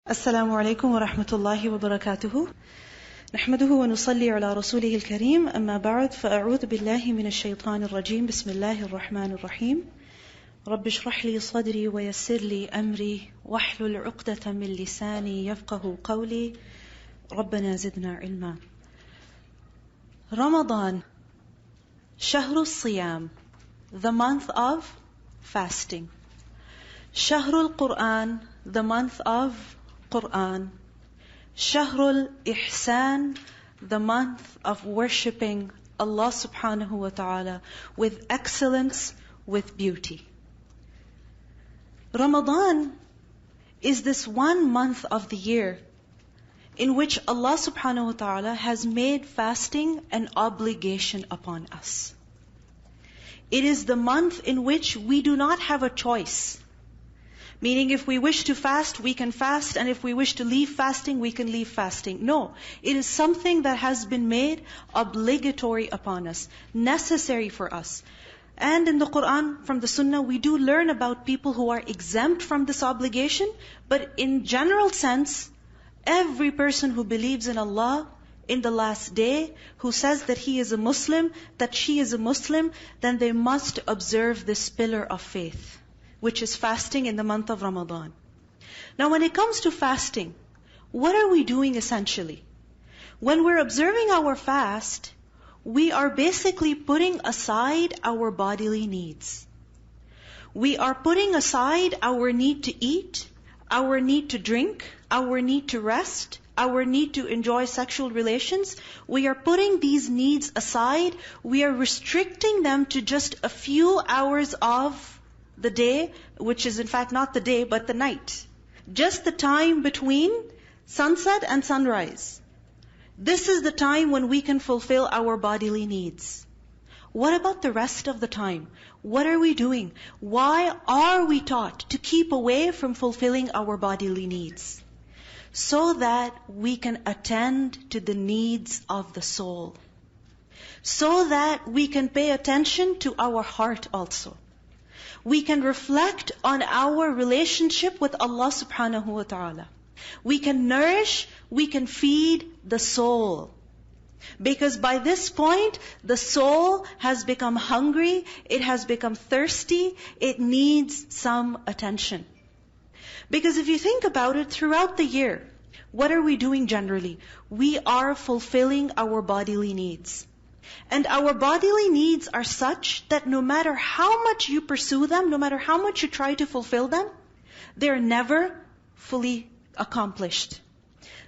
السلام عليكم ورحمة الله وبركاته. نحمده ونصلي على رسوله الكريم. أما بعد فأعوذ بالله من الشيطان الرجيم. بسم الله الرحمن الرحيم. رب اشرح لي صدري ويسر لي أمري واحلل عقدة من لساني يفقه قولي. ربنا زدنا علما. Ramadan, شهر الصيام, the month of fasting. شهر القرآن, the month of Quran. Shahrul Ihsan, the month of worshipping Allah subhanahu wa ta'ala with excellence, with beauty. Ramadan is this one month of the year in which Allah subhanahu wa ta'ala has made fasting an obligation upon us. It is the month in which we do not have a choice. Meaning if we wish to fast, we can fast, and if we wish to leave fasting, we can leave fasting. No, it is something that has been made obligatory upon us, necessary for us. And in the Quran, from the Sunnah, we do learn about people who are exempt from this obligation, but in general sense, every person who believes in Allah in the last day, who says that he is a Muslim, that she is a Muslim, then they must observe this pillar of faith, which is fasting in the month of Ramadan. Now when it comes to fasting, what are we doing essentially? When we're observing our fast, we are basically putting aside our bodily needs. We are putting aside our need to eat, our need to drink, our need to rest, our need to enjoy sexual relations. We are putting these needs aside. We are restricting them to just a few hours of the day, which is in fact not the day, but the night. Just the time between sunset and sunrise. This is the time when we can fulfill our bodily needs. What about the rest of the time? What are we doing? Why are we taught to keep away from fulfilling our bodily needs? So that we can attend to the needs of the soul. So that we can pay attention to our heart also. We can reflect on our relationship with Allah subhanahu wa ta'ala. We can nourish, we can feed the soul. Because by this point, the soul has become hungry, it has become thirsty, it needs some attention. Because if you think about it, throughout the year, what are we doing generally? We are fulfilling our bodily needs. And our bodily needs are such that no matter how much you pursue them, no matter how much you try to fulfill them, they're never fully accomplished.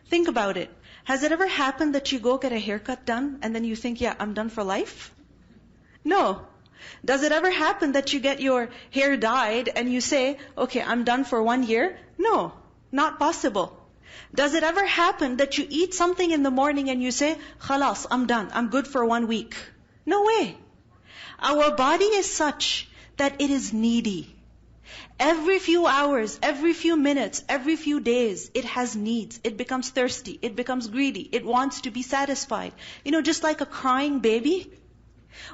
Think about it. Has it ever happened that you go get a haircut done and then you think, yeah, I'm done for life? No. Does it ever happen that you get your hair dyed and you say, okay, I'm done for 1 year? No, not possible. Does it ever happen that you eat something in the morning and you say, khalas, I'm done, I'm good for 1 week? No way. Our body is such that it is needy. Every few hours, every few minutes, every few days, it has needs. It becomes thirsty, it becomes greedy, it wants to be satisfied. Just like a crying baby.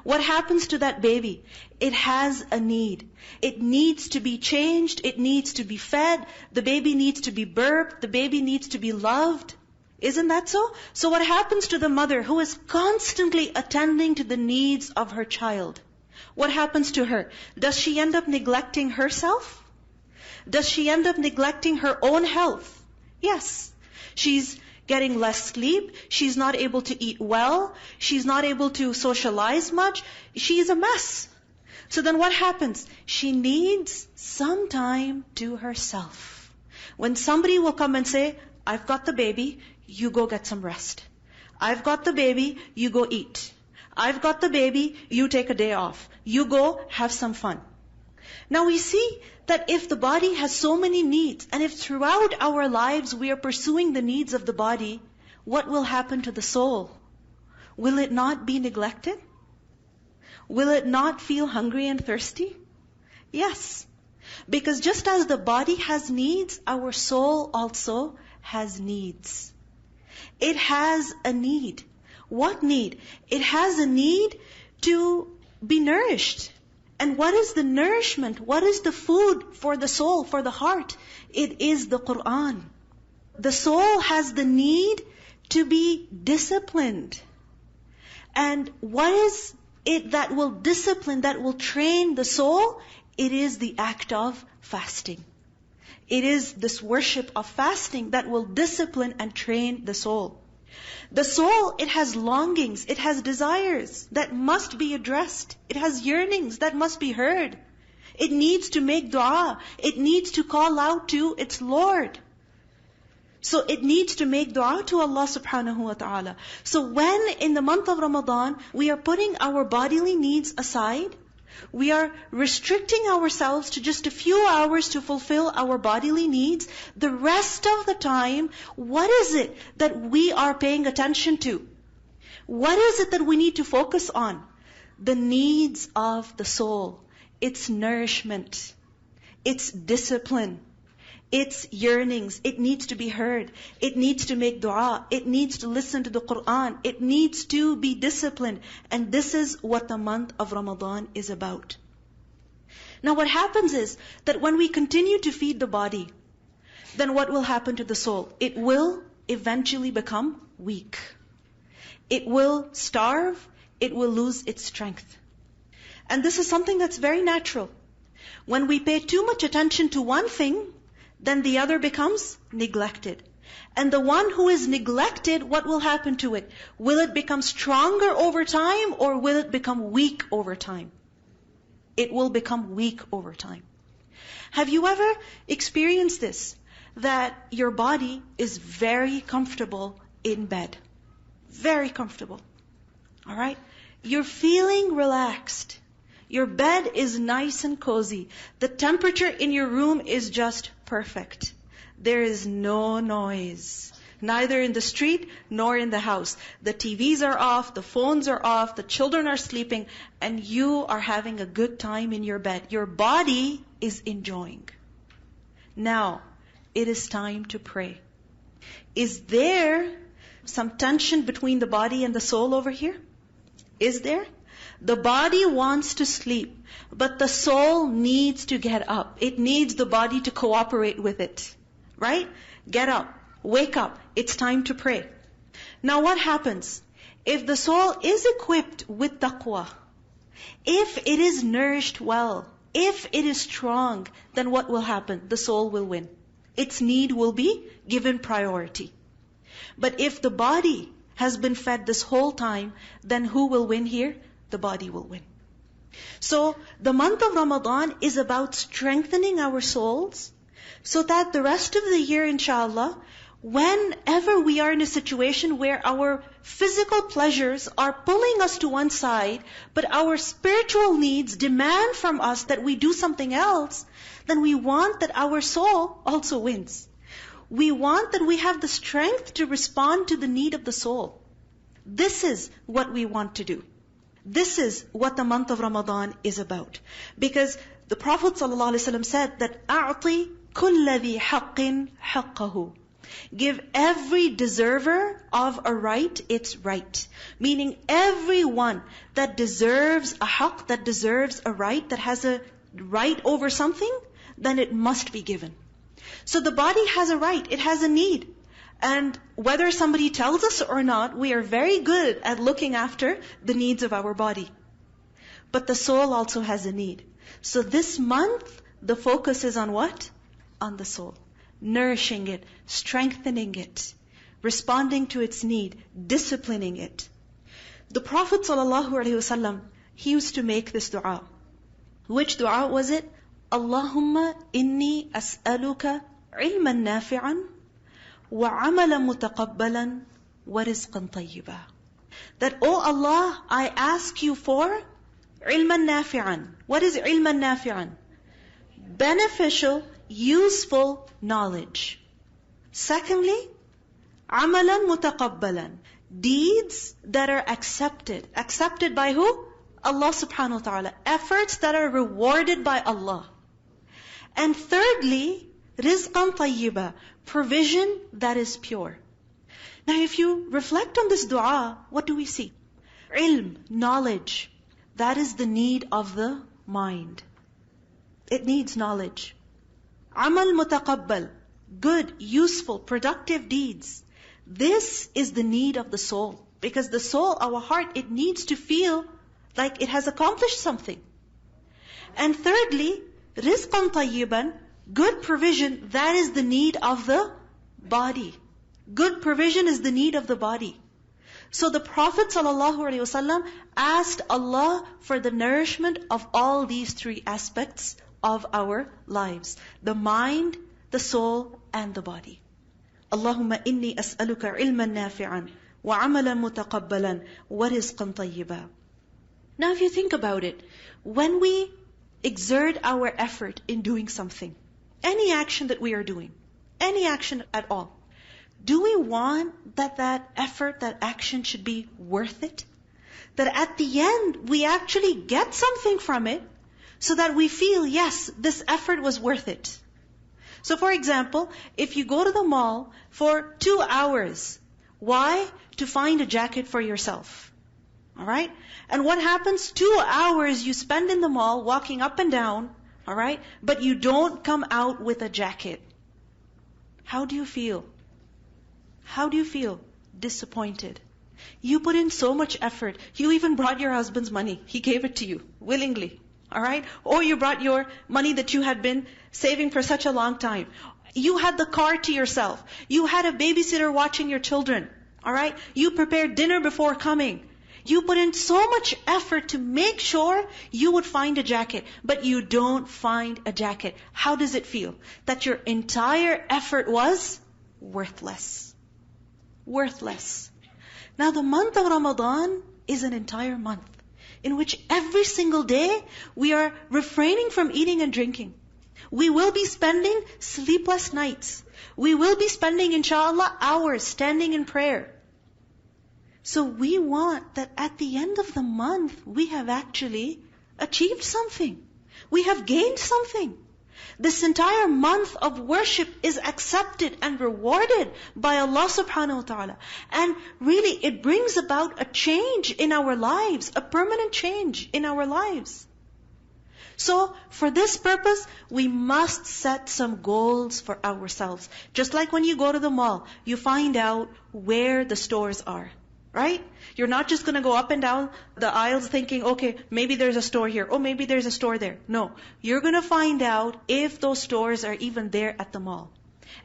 What happens to that baby? It has a need. It needs to be changed. It needs to be fed. The baby needs to be burped. The baby needs to be loved. Isn't that so? So what happens to the mother who is constantly attending to the needs of her child? What happens to her? Does she end up neglecting herself? Does she end up neglecting her own health? Yes. She's getting less sleep, she's not able to eat well, she's not able to socialize much, she's a mess. So then what happens? She needs some time to herself. When somebody will come and say, I've got the baby, you go get some rest. I've got the baby, you go eat. I've got the baby, you take a day off. You go have some fun. Now we see that if the body has so many needs, and if throughout our lives we are pursuing the needs of the body, what will happen to the soul? Will it not be neglected? Will it not feel hungry and thirsty? Yes. Because just as the body has needs, our soul also has needs. It has a need. What need? It has a need to be nourished. And what is the nourishment? What is the food for the soul, for the heart? It is the Quran. the soul has the need to be disciplined. And what is it that will discipline, that will train the soul? It is the act of fasting. It is this worship of fasting that will discipline and train the soul. The soul, it has longings, it has desires that must be addressed. It has yearnings that must be heard. It needs to make dua. It needs to call out to its Lord. So it needs to make dua to Allah subhanahu wa ta'ala. So when in the month of Ramadan, we are putting our bodily needs aside, we are restricting ourselves to just a few hours to fulfill our bodily needs, the rest of the time, what is it that we are paying attention to? What is it that we need to focus on? The needs of the soul. Its nourishment, its discipline, its yearnings. It needs to be heard. It needs to make dua. It needs to listen to the Quran. It needs to be disciplined. And this is what the month of Ramadan is about. Now what happens is that when we continue to feed the body, then what will happen to the soul? It will eventually become weak. It will starve. It will lose its strength. And this is something that's very natural. When we pay too much attention to one thing, then the other becomes neglected. And the one who is neglected, what will happen to it? Will it become stronger over time, or will it become weak over time? It will become weak over time. Have you ever experienced this? That your body is very comfortable in bed. Very comfortable. Alright? You're feeling relaxed. Your bed is nice and cozy. The temperature in your room is just perfect. There is no noise. Neither in the street nor in the house. The TVs are off, the phones are off, the children are sleeping, and you are having a good time in your bed. Your body is enjoying. Now, it is time to pray. Is there some tension between the body and the soul over here? Is there? The body wants to sleep, but the soul needs to get up. It needs the body to cooperate with it. Right? Get up. Wake up. It's time to pray. Now what happens? If the soul is equipped with taqwa, if it is nourished well, if it is strong, then what will happen? The soul will win. Its need will be given priority. But if the body has been fed this whole time, then who will win here? The body will win. So the month of Ramadan is about strengthening our souls so that the rest of the year, inshallah, whenever we are in a situation where our physical pleasures are pulling us to one side, but our spiritual needs demand from us that we do something else, then we want that our soul also wins. We want that we have the strength to respond to the need of the soul. This is what we want to do. This is what the month of Ramadan is about. Because the Prophet ﷺ said that أَعْطِ كُلَّ ذِي حَقٍّ حَقَّهُ. Give every deserver of a right its right. Meaning everyone that deserves a haqq, that deserves a right, that has a right over something, then it must be given. So the body has a right, it has a need. And whether somebody tells us or not, we are very good at looking after the needs of our body. But the soul also has a need. So this month, the focus is on what? On the soul. Nourishing it, strengthening it, responding to its need, disciplining it. The Prophet ﷺ, he used to make this dua. Which dua was it? Allahumma inni as'aluka ilman nafi'an وَعَمَلًا مُتَقَبَّلًا وَرِزْقًا طَيِّبًا. That, oh Allah, I ask you for ilman nafi'an. What is ilman nafi'an? Beneficial, useful knowledge. Secondly, عَمَلًا مُتَقَبَّلًا. Deeds that are accepted. Accepted by who? Allah subhanahu wa ta'ala. Efforts that are rewarded by Allah. And thirdly, rizqan tayyiba, provision that is pure. Now if you reflect on this dua, what do we see? Ilm, knowledge. That is the need of the mind. It needs knowledge. Amal mutaqabbal. good, useful, productive deeds. This is the need of the soul. Because the soul, our heart, it needs to feel like it has accomplished something. And thirdly, rizqan tayyiban, good provision, that is the need of the body. Good provision is the need of the body. So the Prophet ﷺ asked Allah for the nourishment of all these three aspects of our lives. The mind, the soul, and the body. Allahumma inni as'aluka ilman nafi'an wa amalan mutaqabbalan wa rizqan tayyiba. Now if you think about it, when we exert our effort in doing something, any action that we are doing, any action at all, do we want that effort, that action should be worth it? That at the end, we actually get something from it, so that we feel, yes, this effort was worth it. So for example, if you go to the mall for 2 hours, why? To find a jacket for yourself. Alright? And what happens? 2 hours you spend in the mall walking up and down, alright? But you don't come out with a jacket. How do you feel? How do you feel? Disappointed. You put in so much effort. You even brought your husband's money. He gave it to you, willingly. Alright? Or you brought your money that you had been saving for such a long time. You had the car to yourself. You had a babysitter watching your children. Alright? You prepared dinner before coming. You put in so much effort to make sure you would find a jacket, but you don't find a jacket. How does it feel? That your entire effort was worthless. Worthless. Now the month of Ramadan is an entire month in which every single day we are refraining from eating and drinking. We will be spending sleepless nights. We will be spending, inshallah, hours standing in prayer. So we want that at the end of the month, we have actually achieved something. We have gained something. This entire month of worship is accepted and rewarded by Allah subhanahu wa ta'ala. And really, it brings about a change in our lives, a permanent change in our lives. So, for this purpose, we must set some goals for ourselves. Just like when you go to the mall, you find out where the stores are. Right? You're not just going to go up and down the aisles thinking, okay, maybe there's a store here. Oh, maybe there's a store there. No. You're going to find out if those stores are even there at the mall.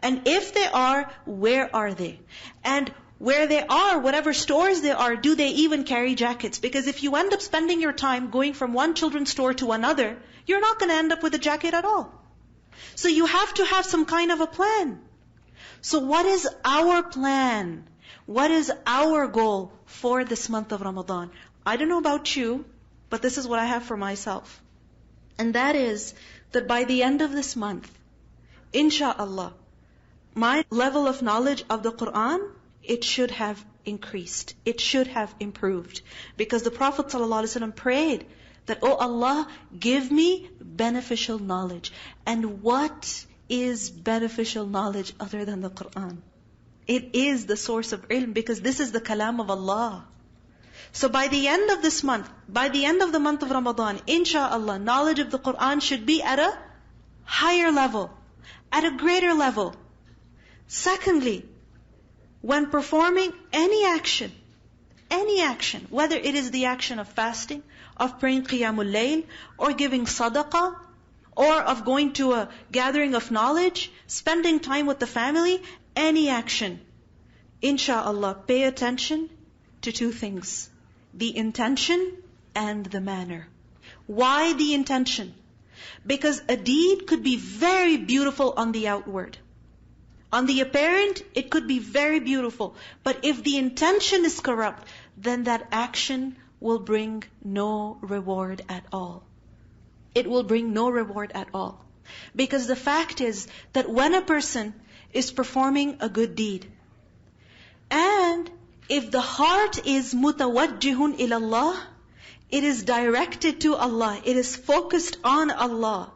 And if they are, where are they? And where they are, whatever stores they are, do they even carry jackets? Because if you end up spending your time going from one children's store to another, you're not going to end up with a jacket at all. So you have to have some kind of a plan. So what is our plan? What is our goal for this month of Ramadan? I don't know about you, but this is what I have for myself. And that is that by the end of this month, insha'Allah, my level of knowledge of the Quran, it should have increased. It should have improved. Because the Prophet ﷺ prayed that, oh Allah, give me beneficial knowledge. And what is beneficial knowledge other than the Quran? It is the source of ilm, because this is the kalam of Allah. So by the end of this month, by the end of the month of Ramadan, insha'Allah, knowledge of the Quran should be at a higher level, at a greater level. Secondly, when performing any action, whether it is the action of fasting, of praying qiyamul layl, or giving sadaqah, or of going to a gathering of knowledge, spending time with the family, any action, insha'Allah, pay attention to two things: the intention and the manner. Why the intention? Because a deed could be very beautiful on the outward. On the apparent, it could be very beautiful. But if the intention is corrupt, then that action will bring no reward at all. It will bring no reward at all. Because the fact is that when a person is performing a good deed, and if the heart is mutawajjihun ilallah, it is directed to Allah, it is focused on Allah,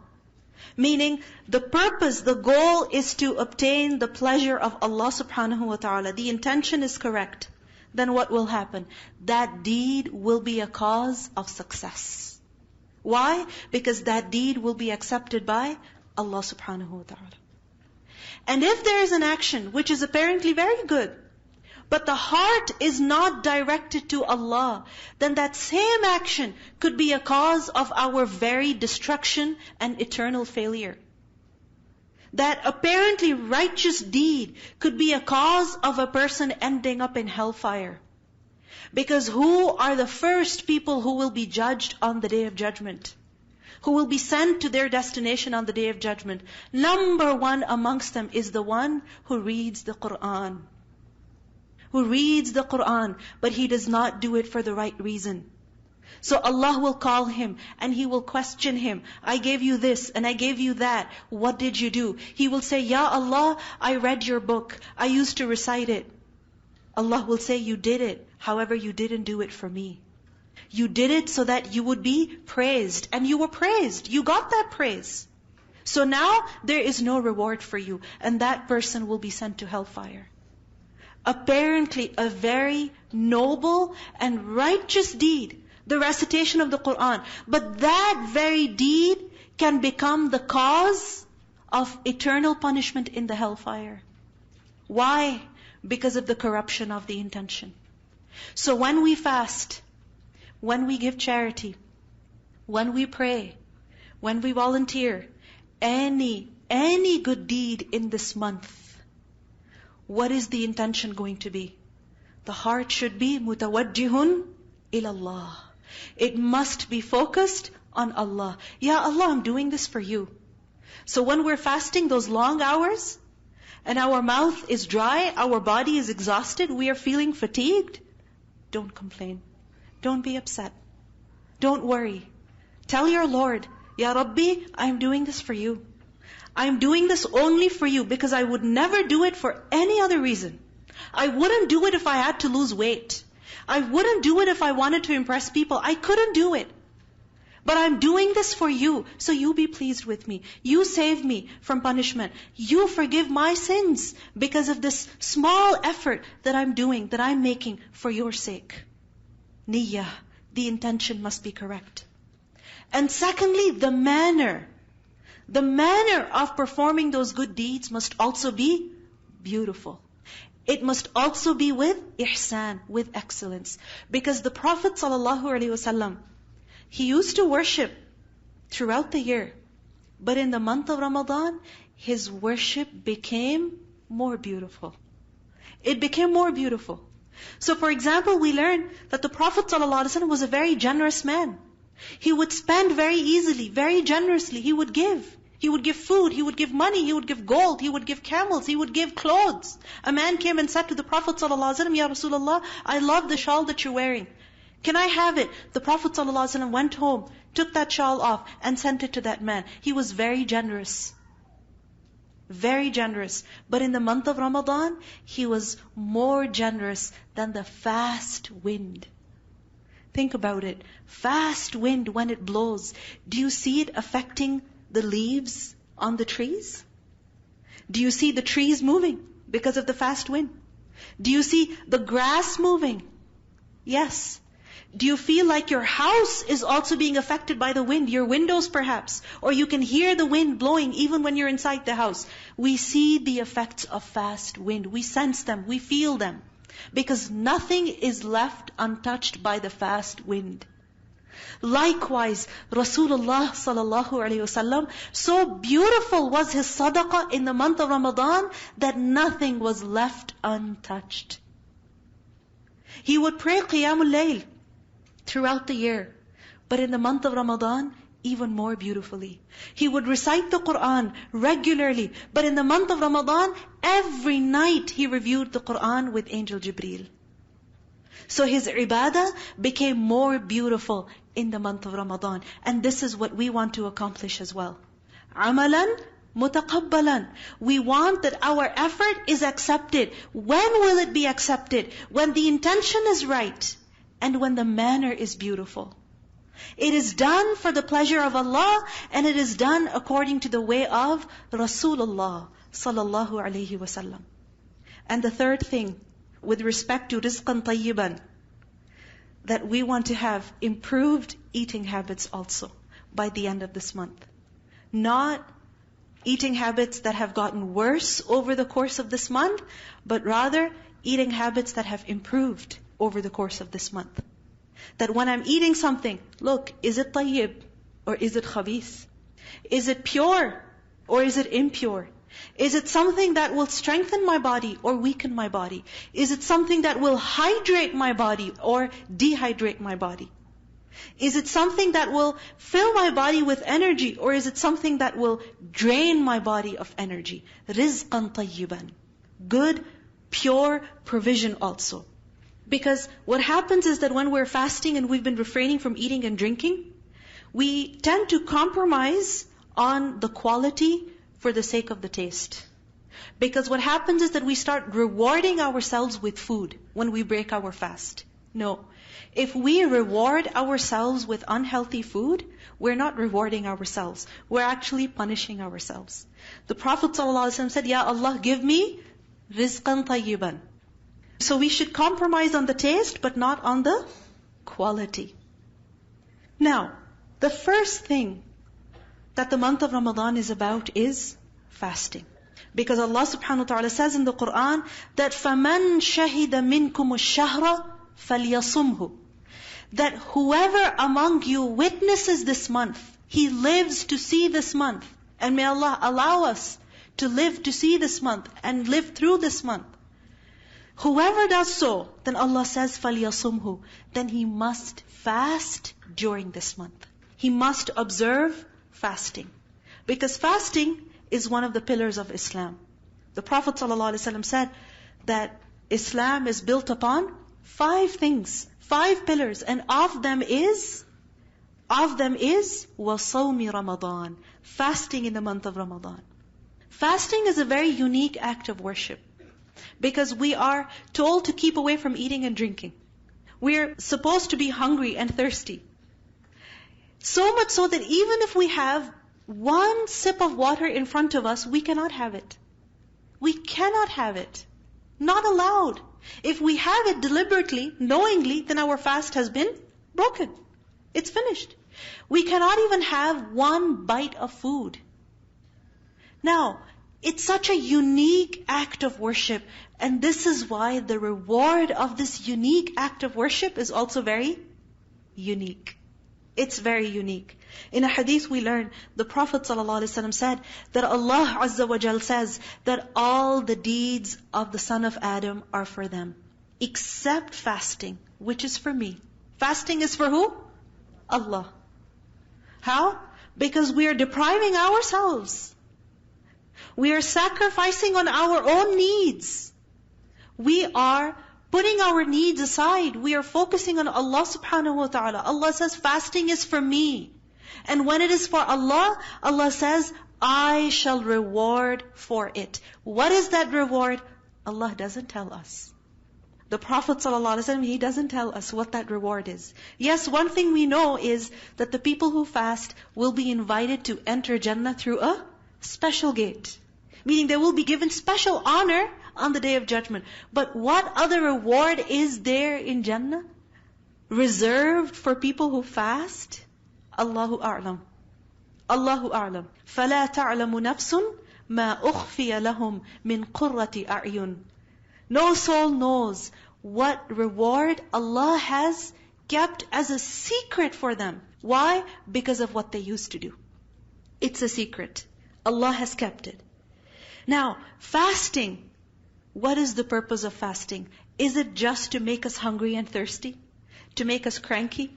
meaning the purpose, the goal is to obtain the pleasure of Allah subhanahu wa ta'ala, the intention is correct, then what will happen? That deed will be a cause of success. Why? Because that deed will be accepted by Allah subhanahu wa ta'ala. And if there is an action which is apparently very good, but the heart is not directed to Allah, then that same action could be a cause of our very destruction and eternal failure. That apparently righteous deed could be a cause of a person ending up in hellfire. Because who are the first people who will be judged on the Day of Judgment? Who will be sent to their destination on the Day of Judgment? Number one amongst them is the one who reads the Quran. Who reads the Quran, but he does not do it for the right reason. So Allah will call him and He will question him. I gave you this and I gave you that. What did you do? He will say, Ya Allah, I read your book. I used to recite it. Allah will say, you did it. However, you didn't do it for me. You did it so that you would be praised. And you were praised. You got that praise. So now there is no reward for you. And that person will be sent to hellfire. Apparently a very noble and righteous deed, the recitation of the Quran. But that very deed can become the cause of eternal punishment in the hellfire. Why? Because of the corruption of the intention. So when we fast, when we give charity, when we pray, when we volunteer, any good deed in this month, what is the intention going to be? The heart should be mutawajjihun ilallah. It must be focused on Allah. Ya Allah, I'm doing this for you. So when we're fasting those long hours, and our mouth is dry, our body is exhausted, we are feeling fatigued, don't complain. Don't be upset. Don't worry. Tell your Lord, Ya Rabbi, I'm doing this for you. I'm doing this only for you because I would never do it for any other reason. I wouldn't do it if I had to lose weight. I wouldn't do it if I wanted to impress people. I couldn't do it. But I'm doing this for you, so you be pleased with me. You save me from punishment. You forgive my sins because of this small effort that I'm doing, that I'm making for your sake. Niyyah, the intention must be correct. And secondly, the manner. The manner of performing those good deeds must also be beautiful. It must also be with ihsan, with excellence. Because the Prophet ﷺ, he used to worship throughout the year. But in the month of Ramadan, his worship became more beautiful. It became more beautiful. So for example, we learn that the Prophet ﷺ was a very generous man. He would spend very easily, very generously. He would give. He would give food, he would give money, he would give gold, he would give camels, he would give clothes. A man came and said to the Prophet ﷺ, Ya Rasulullah, I love the shawl that you're wearing. Can I have it? The Prophet ﷺ went home, took that shawl off and sent it to that man. He was very generous. Very generous. But in the month of Ramadan, he was more generous than the fast wind. Think about it. Fast wind, when it blows, do you see it affecting the leaves on the trees? Do you see the trees moving because of the fast wind? Do you see the grass moving? Yes. Do you feel like your house is also being affected by the wind? Your windows perhaps. Or you can hear the wind blowing even when you're inside the house. We see the effects of fast wind. We sense them. We feel them. Because nothing is left untouched by the fast wind. Likewise, Rasulullah sallallahu alaihi wasallam, so beautiful was his sadaqah in the month of Ramadan that nothing was left untouched. He would pray Qiyamul Layl throughout the year, but in the month of Ramadan, even more beautifully. He would recite the Quran regularly, but in the month of Ramadan, every night he reviewed the Quran with Angel Jibreel. So his ibadah became more beautiful in the month of Ramadan. And this is what we want to accomplish as well. Amalan mutaqabbalan. We want that our effort is accepted. When will it be accepted? When the intention is right and when the manner is beautiful. It is done for the pleasure of Allah and it is done according to the way of Rasulullah sallallahu alaihi wasallam. And the third thing, with respect to rizqan tayyiban, that we want to have improved eating habits also by the end of this month. Not eating habits that have gotten worse over the course of this month, but rather eating habits that have improved over the course of this month. That when I'm eating something, look, is it tayyib or is it khabith? Is it pure or is it impure? Is it something that will strengthen my body or weaken my body? Is it something that will hydrate my body or dehydrate my body? Is it something that will fill my body with energy or is it something that will drain my body of energy? Rizqan tayyiban. Good, pure provision also. Because what happens is that when we're fasting and we've been refraining from eating and drinking, we tend to compromise on the quality for the sake of the taste. Because what happens is that we start rewarding ourselves with food when we break our fast. No. If we reward ourselves with unhealthy food, we're not rewarding ourselves. We're actually punishing ourselves. The Prophet ﷺ said, Ya Allah, give me rizqan tayyiban. So we should compromise on the taste, but not on the quality. Now, the first thing that the month of Ramadan is about is fasting. Because Allah subhanahu wa ta'ala says in the Quran that فَمَنْ شَهِدَ مِنْكُمُ الشَّهْرَ فَلْيَصُمْهُ. That whoever among you witnesses this month, he lives to see this month. And may Allah allow us to live to see this month and live through this month. Whoever does so, then Allah says فَلْيَصُمْهُ. Then he must fast during this month. He must observe fasting. Because fasting is one of the pillars of Islam. The Prophet ﷺ said that Islam is built upon 5 things, 5 pillars, and of them is وَصَوْمِ Ramadan, fasting in the month of Ramadan. Fasting is a very unique act of worship. Because we are told to keep away from eating and drinking. We're supposed to be hungry and thirsty. So much so that even if we have one sip of water in front of us, we cannot have it. We cannot have it. Not allowed. If we have it deliberately, knowingly, then our fast has been broken. It's finished. We cannot even have one bite of food. Now, it's such a unique act of worship. And this is why the reward of this unique act of worship is also very unique. It's very unique. In a hadith we learn, the Prophet ﷺ said that Allah Azza wa Jal says that all the deeds of the son of Adam are for them, except fasting, which is for me. Fasting is for who? Allah. How? Because we are depriving ourselves. We are sacrificing on our own needs. We are putting our needs aside. We are focusing on Allah subhanahu wa ta'ala. Allah says fasting is for me. And when it is for Allah, Allah says, I shall reward for it. What is that reward? Allah doesn't tell us. The Prophet ﷺ, he doesn't tell us what that reward is. Yes, one thing we know is that the people who fast will be invited to enter Jannah through a special gate. Meaning they will be given special honor on the Day of Judgment. But what other reward is there in Jannah reserved for people who fast? Allahu A'lam. Allahu A'lam. فَلَا تَعْلَمُ نَفْسٌ مَا أُخْفِيَ لَهُمْ مِنْ قُرَّةِ أَعْيُنٍ. No soul knows what reward Allah has kept as a secret for them. Why? Because of what they used to do. It's a secret. Allah has kept it. Now, fasting. What is the purpose of fasting? Is it just to make us hungry and thirsty? To make us cranky?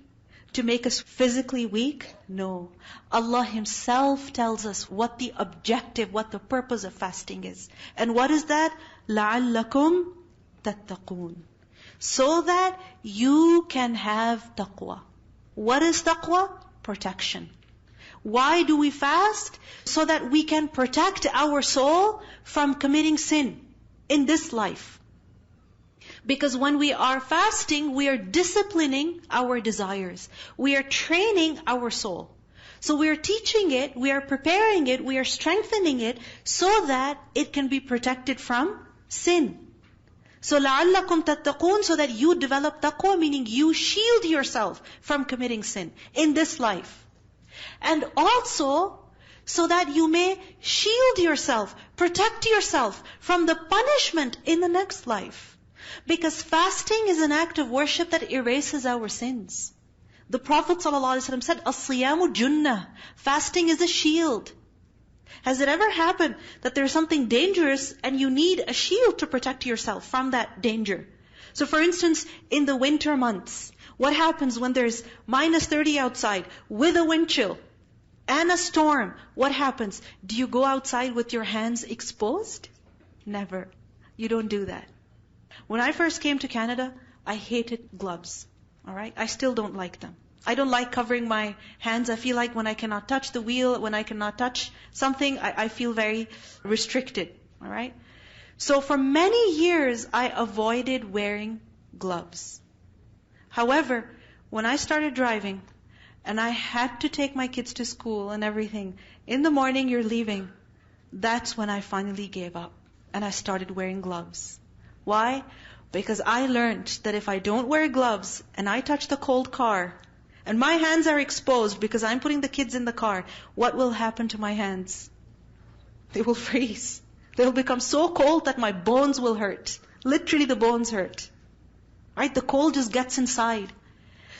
To make us physically weak? No. Allah Himself tells us what the objective, what the purpose of fasting is. And what is that? لَعَلَّكُمْ تَتَّقُونَ. So that you can have taqwa. What is taqwa? Protection. Why do we fast? So that we can protect our soul from committing sin in this life. Because when we are fasting, we are disciplining our desires. We are training our soul. So we are teaching it, we are preparing it, we are strengthening it so that it can be protected from sin. So لَعَلَّكُمْ تَتَّقُونَ, so that you develop taqwa, meaning you shield yourself from committing sin in this life. And also, so that you may shield yourself, protect yourself from the punishment in the next life. Because fasting is an act of worship that erases our sins. The Prophet ﷺ said, "As-siyamu junnah." Fasting is a shield. Has it ever happened that there's something dangerous and you need a shield to protect yourself from that danger? So for instance, in the winter months, what happens when there's -30 outside with a wind chill and a storm? What happens? Do you go outside with your hands exposed? Never. You don't do that. When I first came to Canada, I hated gloves. Alright? I still don't like them. I don't like covering my hands. I feel like when I cannot touch the wheel, when I cannot touch something, I feel very restricted. Alright? So for many years, I avoided wearing gloves. However, when I started driving, and I had to take my kids to school and everything, in the morning you're leaving, that's when I finally gave up. And I started wearing gloves. Why? Because I learned that if I don't wear gloves and I touch the cold car and my hands are exposed because I'm putting the kids in the car, what will happen to my hands? They will freeze. They'll become so cold that my bones will hurt. Literally the bones hurt. Right? The cold just gets inside.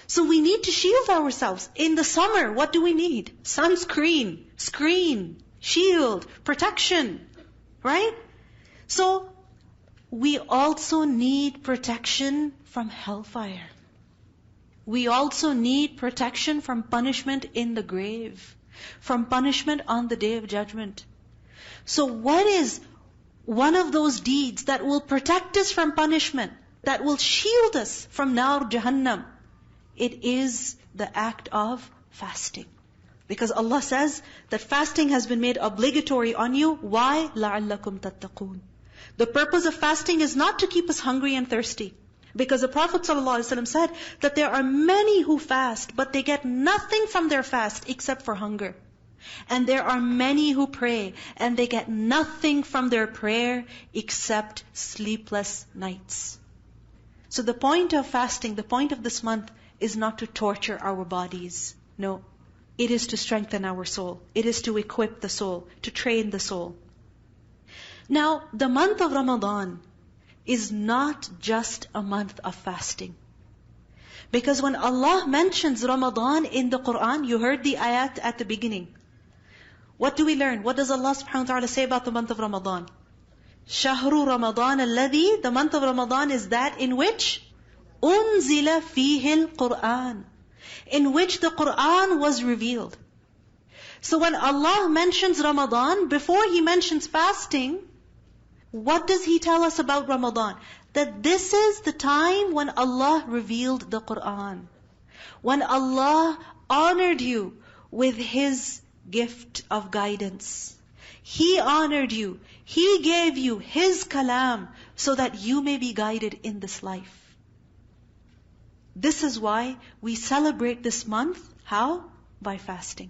So we need to shield ourselves. In the summer, what do we need? Sunscreen, screen, shield, protection. Right? So, we also need protection from hellfire. We also need protection from punishment in the grave, from punishment on the Day of Judgment. So what is one of those deeds that will protect us from punishment, that will shield us from Nar Jahannam? It is the act of fasting. Because Allah says that fasting has been made obligatory on you. Why? لَعَلَّكُمْ تَتَّقُونَ. The purpose of fasting is not to keep us hungry and thirsty. Because the Prophet ﷺ said that there are many who fast, but they get nothing from their fast except for hunger. And there are many who pray, and they get nothing from their prayer except sleepless nights. So the point of fasting, the point of this month, is not to torture our bodies. No. It is to strengthen our soul. It is to equip the soul, to train the soul. Now, the month of Ramadan is not just a month of fasting. Because when Allah mentions Ramadan in the Quran, you heard the ayat at the beginning. What do we learn? What does Allah subhanahu wa ta'ala say about the month of Ramadan? Shahru Ramadan alladhi, the month of Ramadan is that in which unzila fihi al-Quran, in which the Quran was revealed. So when Allah mentions Ramadan, before He mentions fasting, what does He tell us about Ramadan? That this is the time when Allah revealed the Quran. When Allah honored you with His gift of guidance. He honored you. He gave you His kalam so that you may be guided in this life. This is why we celebrate this month. How? By fasting.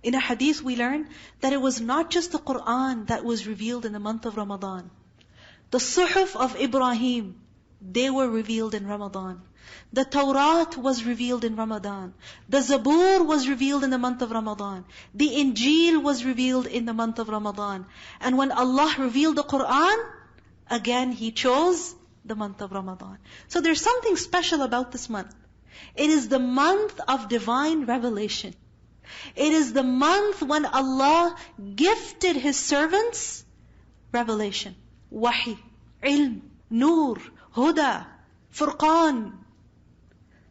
In a hadith we learn that it was not just the Quran that was revealed in the month of Ramadan. The Suhuf of Ibrahim, they were revealed in Ramadan. The Tawrat was revealed in Ramadan. The Zabur was revealed in the month of Ramadan. The Injil was revealed in the month of Ramadan. And when Allah revealed the Quran, again He chose the month of Ramadan. So there's something special about this month. It is the month of divine revelation. It is the month when Allah gifted His servants revelation, wahi, ilm, nur, huda, furqan.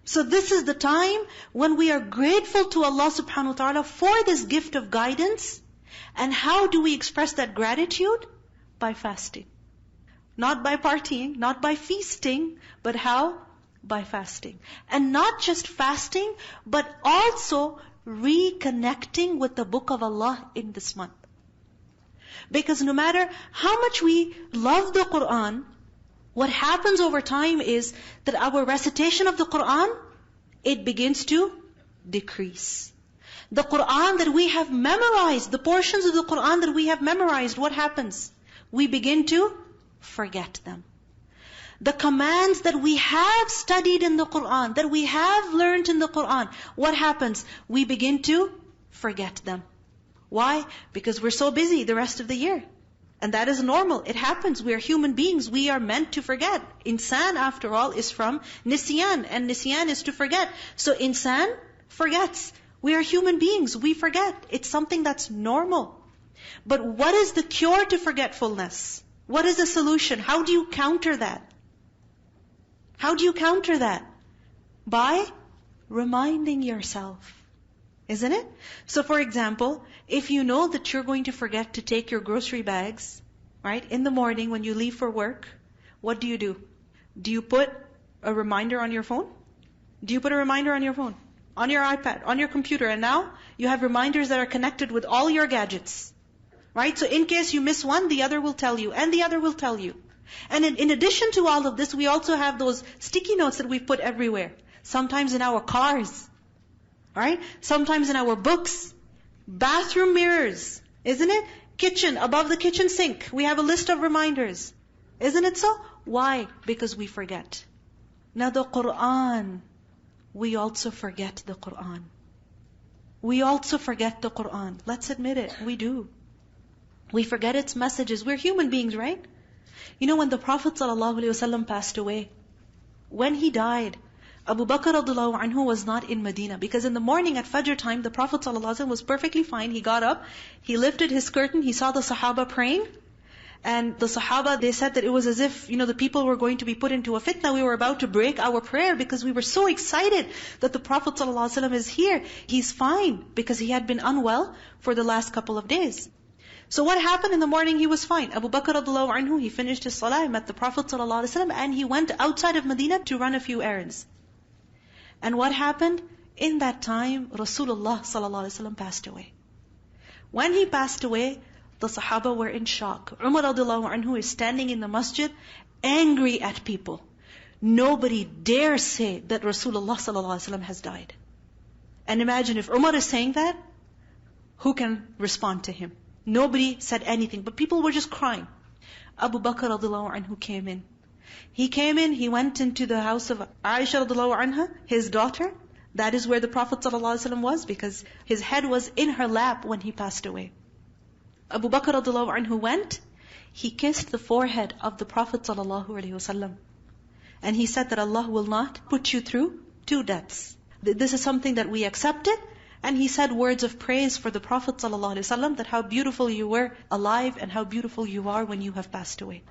So this is the time when we are grateful to Allah subhanahu wa ta'ala for this gift of guidance. And how do we express that gratitude? By fasting. Not by partying, not by feasting, but how? By fasting. And not just fasting, but also reconnecting with the book of Allah in this month. Because no matter how much we love the Quran, what happens over time is that our recitation of the Quran, it begins to decrease. The Quran that we have memorized, the portions of the Quran that we have memorized, what happens? We begin to forget them. The commands that we have studied in the Quran, that we have learned in the Quran, what happens? We begin to forget them. Why? Because we're so busy the rest of the year. And that is normal. It happens. We are human beings. We are meant to forget. Insan, after all, is from nisyan. And nisyan is to forget. So insan forgets. We are human beings. We forget. It's something that's normal. But what is the cure to forgetfulness? What is the solution? How do you counter that? How do you counter that? By reminding yourself. Isn't it? So for example, if you know that you're going to forget to take your grocery bags, right, in the morning when you leave for work, what do? Do you put a reminder on your phone? Do you put a reminder on your phone? On your iPad, on your computer, and now you have reminders that are connected with all your gadgets. Right? So in case you miss one, the other will tell you, and the other will tell you. And in addition to all of this, we also have those sticky notes that we've put everywhere. Sometimes in our cars. Right? Sometimes in our books. Bathroom mirrors. Isn't it? Kitchen, above the kitchen sink. We have a list of reminders. Isn't it so? Why? Because we forget. Now the Quran, we also forget the Quran. We also forget the Quran. Let's admit it. We do. We forget its messages. We're human beings, right? You know, when the Prophet ﷺ passed away, when he died, Abu Bakr radiallahu anhu was not in Medina. Because in the morning at Fajr time, the Prophet ﷺ was perfectly fine. He got up, he lifted his curtain, he saw the Sahaba praying. And the Sahaba, they said that it was as if, the people were going to be put into a fitna. We were about to break our prayer because we were so excited that the Prophet ﷺ is here. He's fine because he had been unwell for the last couple of days. So what happened in the morning? He was fine. Abu Bakr radiallahu anhu, he finished his salah, met the Prophet ﷺ, and he went outside of Medina to run a few errands. And what happened? In that time, Rasulullah ﷺ passed away. When he passed away, the Sahaba were in shock. Umar radiallahu anhu is standing in the masjid, angry at people. Nobody dare say that Rasulullah ﷺ has died. And imagine if Umar is saying that, who can respond to him? Nobody said anything, but people were just crying. Abu Bakr radiallahu anhu came in. He came in, he went into the house of Aisha radiallahu anha, his daughter. That is where the Prophet ﷺ was, because his head was in her lap when he passed away. Abu Bakr radiallahu anhu went, he kissed the forehead of the Prophet ﷺ. And he said that Allah will not put you through 2 deaths. This is something that we accepted. And he said words of praise for the Prophet ﷺ, that how beautiful you were alive and how beautiful you are when you have passed away.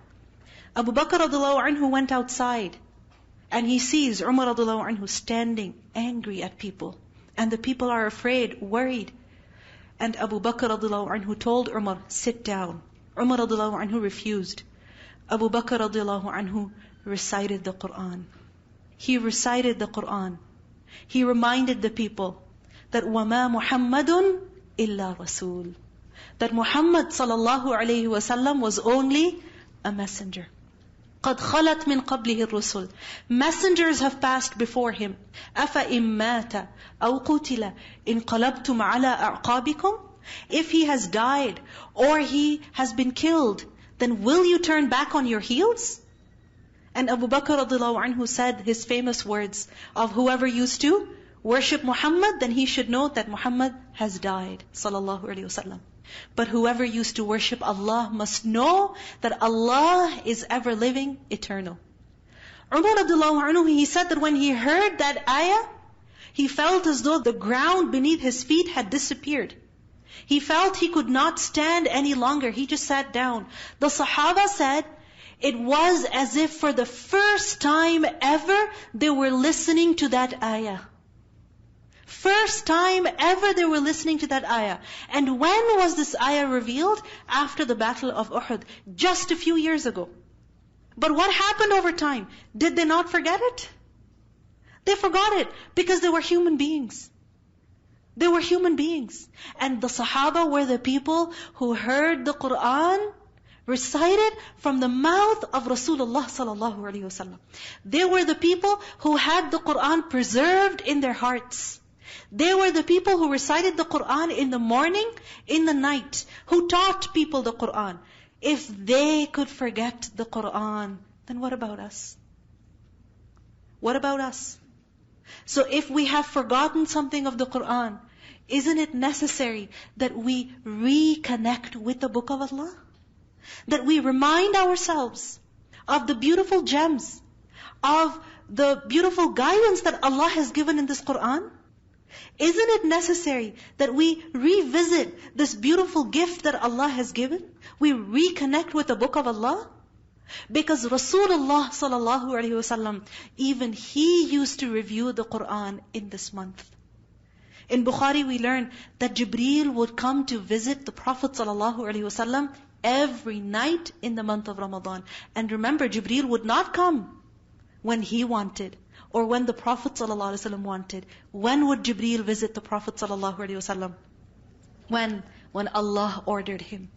Abu Bakr radiallahu anhu went outside and he sees Umar radiallahu anhu standing angry at people. And the people are afraid, worried. And Abu Bakr radiallahu anhu told Umar, sit down. Umar radiallahu anhu refused. Abu Bakr radiallahu anhu recited the Quran. He recited the Quran. He reminded the people that وَمَا مُحَمَّدٌ إِلَّا رَسُولٌ, that Muhammad sallallahu alayhi wasallam was only a messenger. قَدْ خَلَتْ مِنْ قَبْلِهِ الرُّسُلُ, messengers have passed before him. أَفَإِمْ مَاتَ أَوْ قُتِلَ إِنْقَلَبْتُمْ عَلَىٰ أَعْقَابِكُمْ, if he has died or he has been killed, then will you turn back on your heels? And Abu Bakr radiallahu anhu said his famous words of whoever used to worship Muhammad, then he should know that Muhammad has died, sallallahu alaihi wasallam. But whoever used to worship Allah must know that Allah is ever living, eternal. Umar radiallahu anhu, he said that when he heard that ayah, he felt as though the ground beneath his feet had disappeared. He felt he could not stand any longer. He just sat down. The Sahaba said, it was as if for the first time ever they were listening to that ayah. First time ever they were listening to that ayah. And when was this ayah revealed? After the battle of Uhud, just a few years ago. But what happened over time? Did they not forget it? They forgot it because they were human beings. They were human beings. And the Sahaba were the people who heard the Quran recited from the mouth of Rasulullah sallallahu alaihi wasallam. They were the people who had the Quran preserved in their hearts. They were the people who recited the Quran in the morning, in the night, who taught people the Quran. If they could forget the Quran, then what about us? What about us? So if we have forgotten something of the Quran, Isn't it necessary that we reconnect with the Book of Allah? That we remind ourselves of the beautiful gems, of the beautiful guidance that Allah has given in this Quran? Isn't it necessary that we revisit this beautiful gift that Allah has given? We reconnect with the Book of Allah? Because Rasulullah sallallahu alaihi wasallam, even he used to review the Quran in this month. In Bukhari we learn that Jibreel would come to visit the Prophet sallallahu alaihi wasallam every night in the month of Ramadan. And remember, Jibreel would not come when he wanted, or when the Prophet ﷺ wanted. When would Jibreel visit the Prophet ﷺ? When Allah ordered him.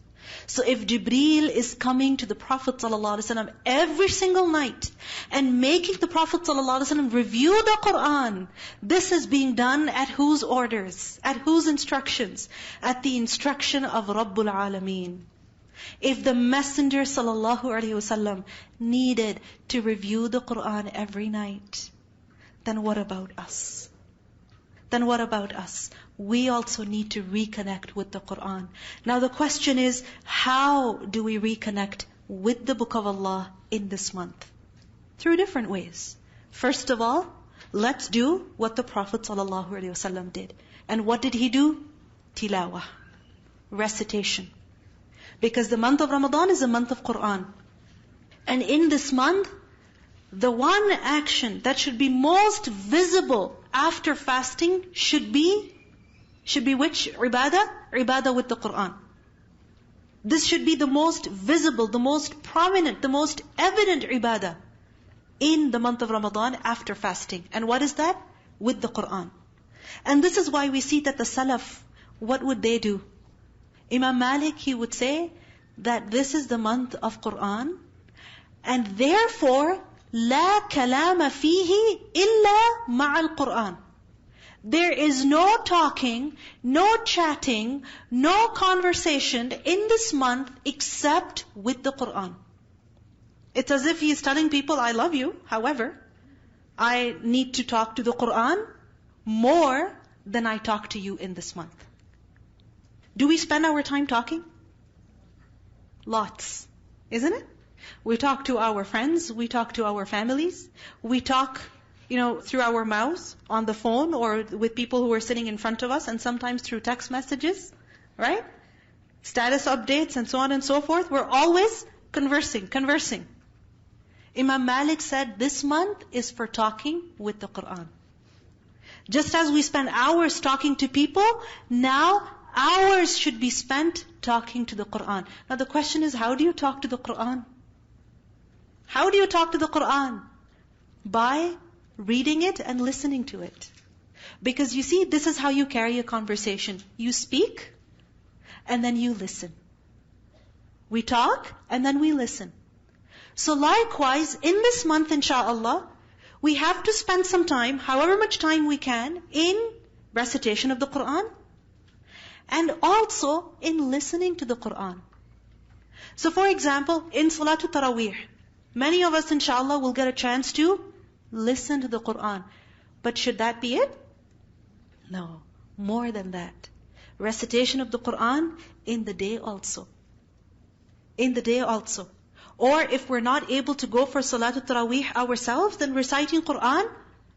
So if Jibreel is coming to the Prophet ﷺ every single night and making the Prophet ﷺ review the Quran, this is being done at whose orders? At whose instructions? At the instruction of Rabbul Alameen. If the Messenger ﷺ needed to review the Quran every night, then what about us? Then what about us? We also need to reconnect with the Quran. Now the question is, how do we reconnect with the Book of Allah in this month? Through different ways. First of all, let's do what the Prophet ﷺ did. And what did he do? Tilawah. Recitation. Because the month of Ramadan is a month of Quran. And in this month, the one action that should be most visible after fasting should be which ibadah? Ibadah with the Quran. This should be the most visible, the most prominent, the most evident ibadah in the month of Ramadan after fasting. And what is that? With the Quran. And this is why we see that the Salaf, what would they do? Imam Malik, he would say that this is the month of Quran, and therefore, لا كلام فيه إلا مع القرآن. There is no talking, no chatting, no conversation in this month except with the Quran. It's as if he is telling people, I love you, however, I need to talk to the Quran more than I talk to you in this month. Do we spend our time talking? Lots. Isn't it? We talk to our friends, we talk to our families, we talk, through our mouths, on the phone, or with people who are sitting in front of us, and sometimes through text messages, right? Status updates and so on and so forth. We're always conversing. Imam Malik said this month is for talking with the Quran. Just as we spend hours talking to people, now hours should be spent talking to the Quran. Now the question is, how do you talk to the Quran? How do you talk to the Quran? By reading it and listening to it. Because you see, this is how you carry a conversation. You speak, and then you listen. We talk, and then we listen. So likewise, in this month, inshaAllah, we have to spend some time, however much time we can, in recitation of the Quran, and also in listening to the Quran. So for example, in Salatul Taraweeh, many of us inshallah will get a chance to listen to the Quran. But should that be it? No, more than that. Recitation of the Quran in the day also. In the day also. Or if we're not able to go for Salatul Taraweeh ourselves, then reciting Quran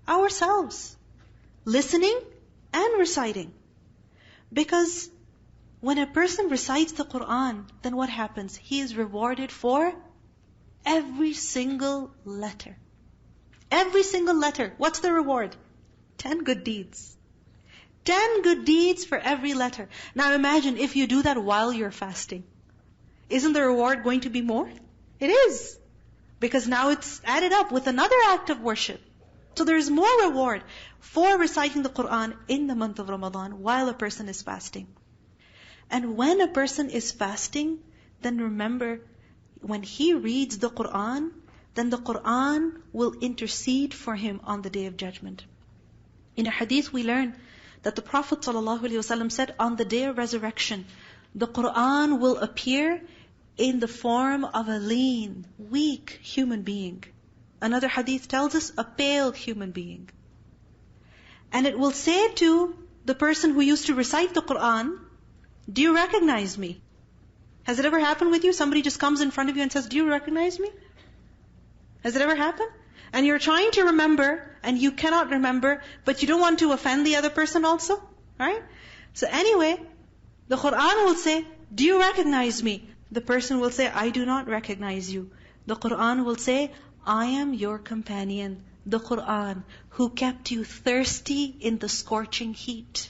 ourselves. Listening and reciting. Because when a person recites the Quran, then what happens? He is rewarded for every single letter. Every single letter. What's the reward? 10 good deeds. 10 good deeds for every letter. Now imagine if you do that while you're fasting. Isn't the reward going to be more? It is. Because now it's added up with another act of worship. So there is more reward for reciting the Quran in the month of Ramadan while a person is fasting. And when a person is fasting, then remember, when he reads the Quran, then the Quran will intercede for him on the Day of Judgment. In a hadith we learn that the Prophet ﷺ said, on the Day of Resurrection, the Quran will appear in the form of a lean, weak human being. Another hadith tells us, a pale human being. And it will say to the person who used to recite the Quran, do you recognize me? Has it ever happened with you? Somebody just comes in front of you and says, do you recognize me? Has it ever happened? And you're trying to remember, and you cannot remember, but you don't want to offend the other person also, right? So anyway, the Quran will say, do you recognize me? The person will say, I do not recognize you. The Quran will say, I am your companion, the Quran, who kept you thirsty in the scorching heat.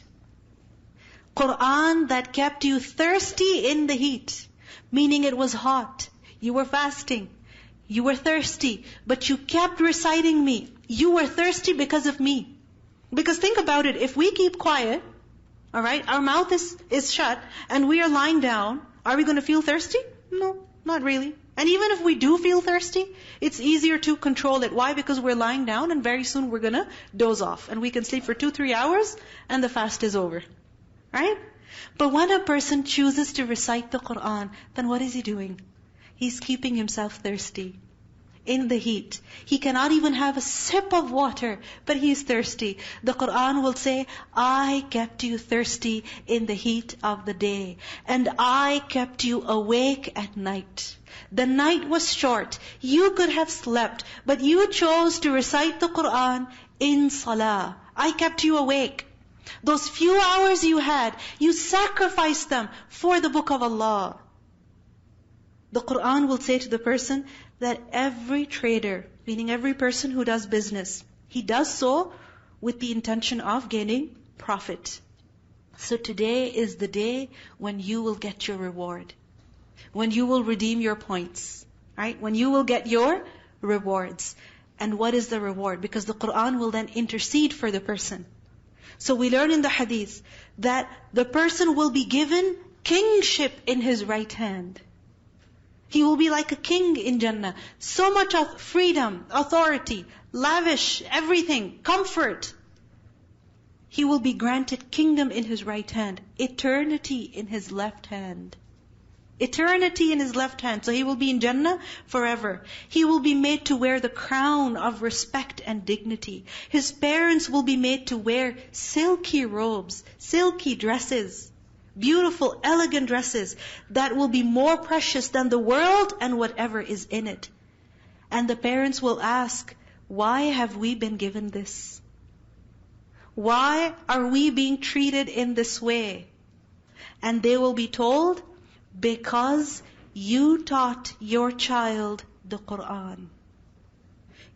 Quran that kept you thirsty in the heat, meaning it was hot. You were fasting. You were thirsty, but you kept reciting me. You were thirsty because of me. Because think about it, if we keep quiet, alright, our mouth is shut, and we are lying down, are we going to feel thirsty? No, not really. And even if we do feel thirsty, it's easier to control it. Why? Because we're lying down, and very soon we're going to doze off. And we can sleep for 2-3 hours, and the fast is over. Right? But when a person chooses to recite the Quran, then what is he doing? He's keeping himself thirsty in the heat. He cannot even have a sip of water, but he is thirsty. The Quran will say, I kept you thirsty in the heat of the day, and I kept you awake at night. The night was short. You could have slept, but you chose to recite the Quran in salah. I kept you awake. Those few hours you had, you sacrificed them for the book of Allah. The Quran will say to the person that every trader, meaning every person who does business, he does so with the intention of gaining profit. So today is the day when you will get your reward. When you will redeem your points. Right? When you will get your rewards. And what is the reward? Because the Quran will then intercede for the person. So we learn in the hadith that the person will be given kingship in his right hand. He will be like a king in Jannah. So much of freedom, authority, lavish, everything, comfort. He will be granted kingdom in his right hand, eternity in his left hand. Eternity in his left hand. So he will be in Jannah forever. He will be made to wear the crown of respect and dignity. His parents will be made to wear silky robes, silky dresses, beautiful, elegant dresses that will be more precious than the world and whatever is in it. And the parents will ask, why have we been given this? Why are we being treated in this way? And they will be told, because you taught your child the Quran.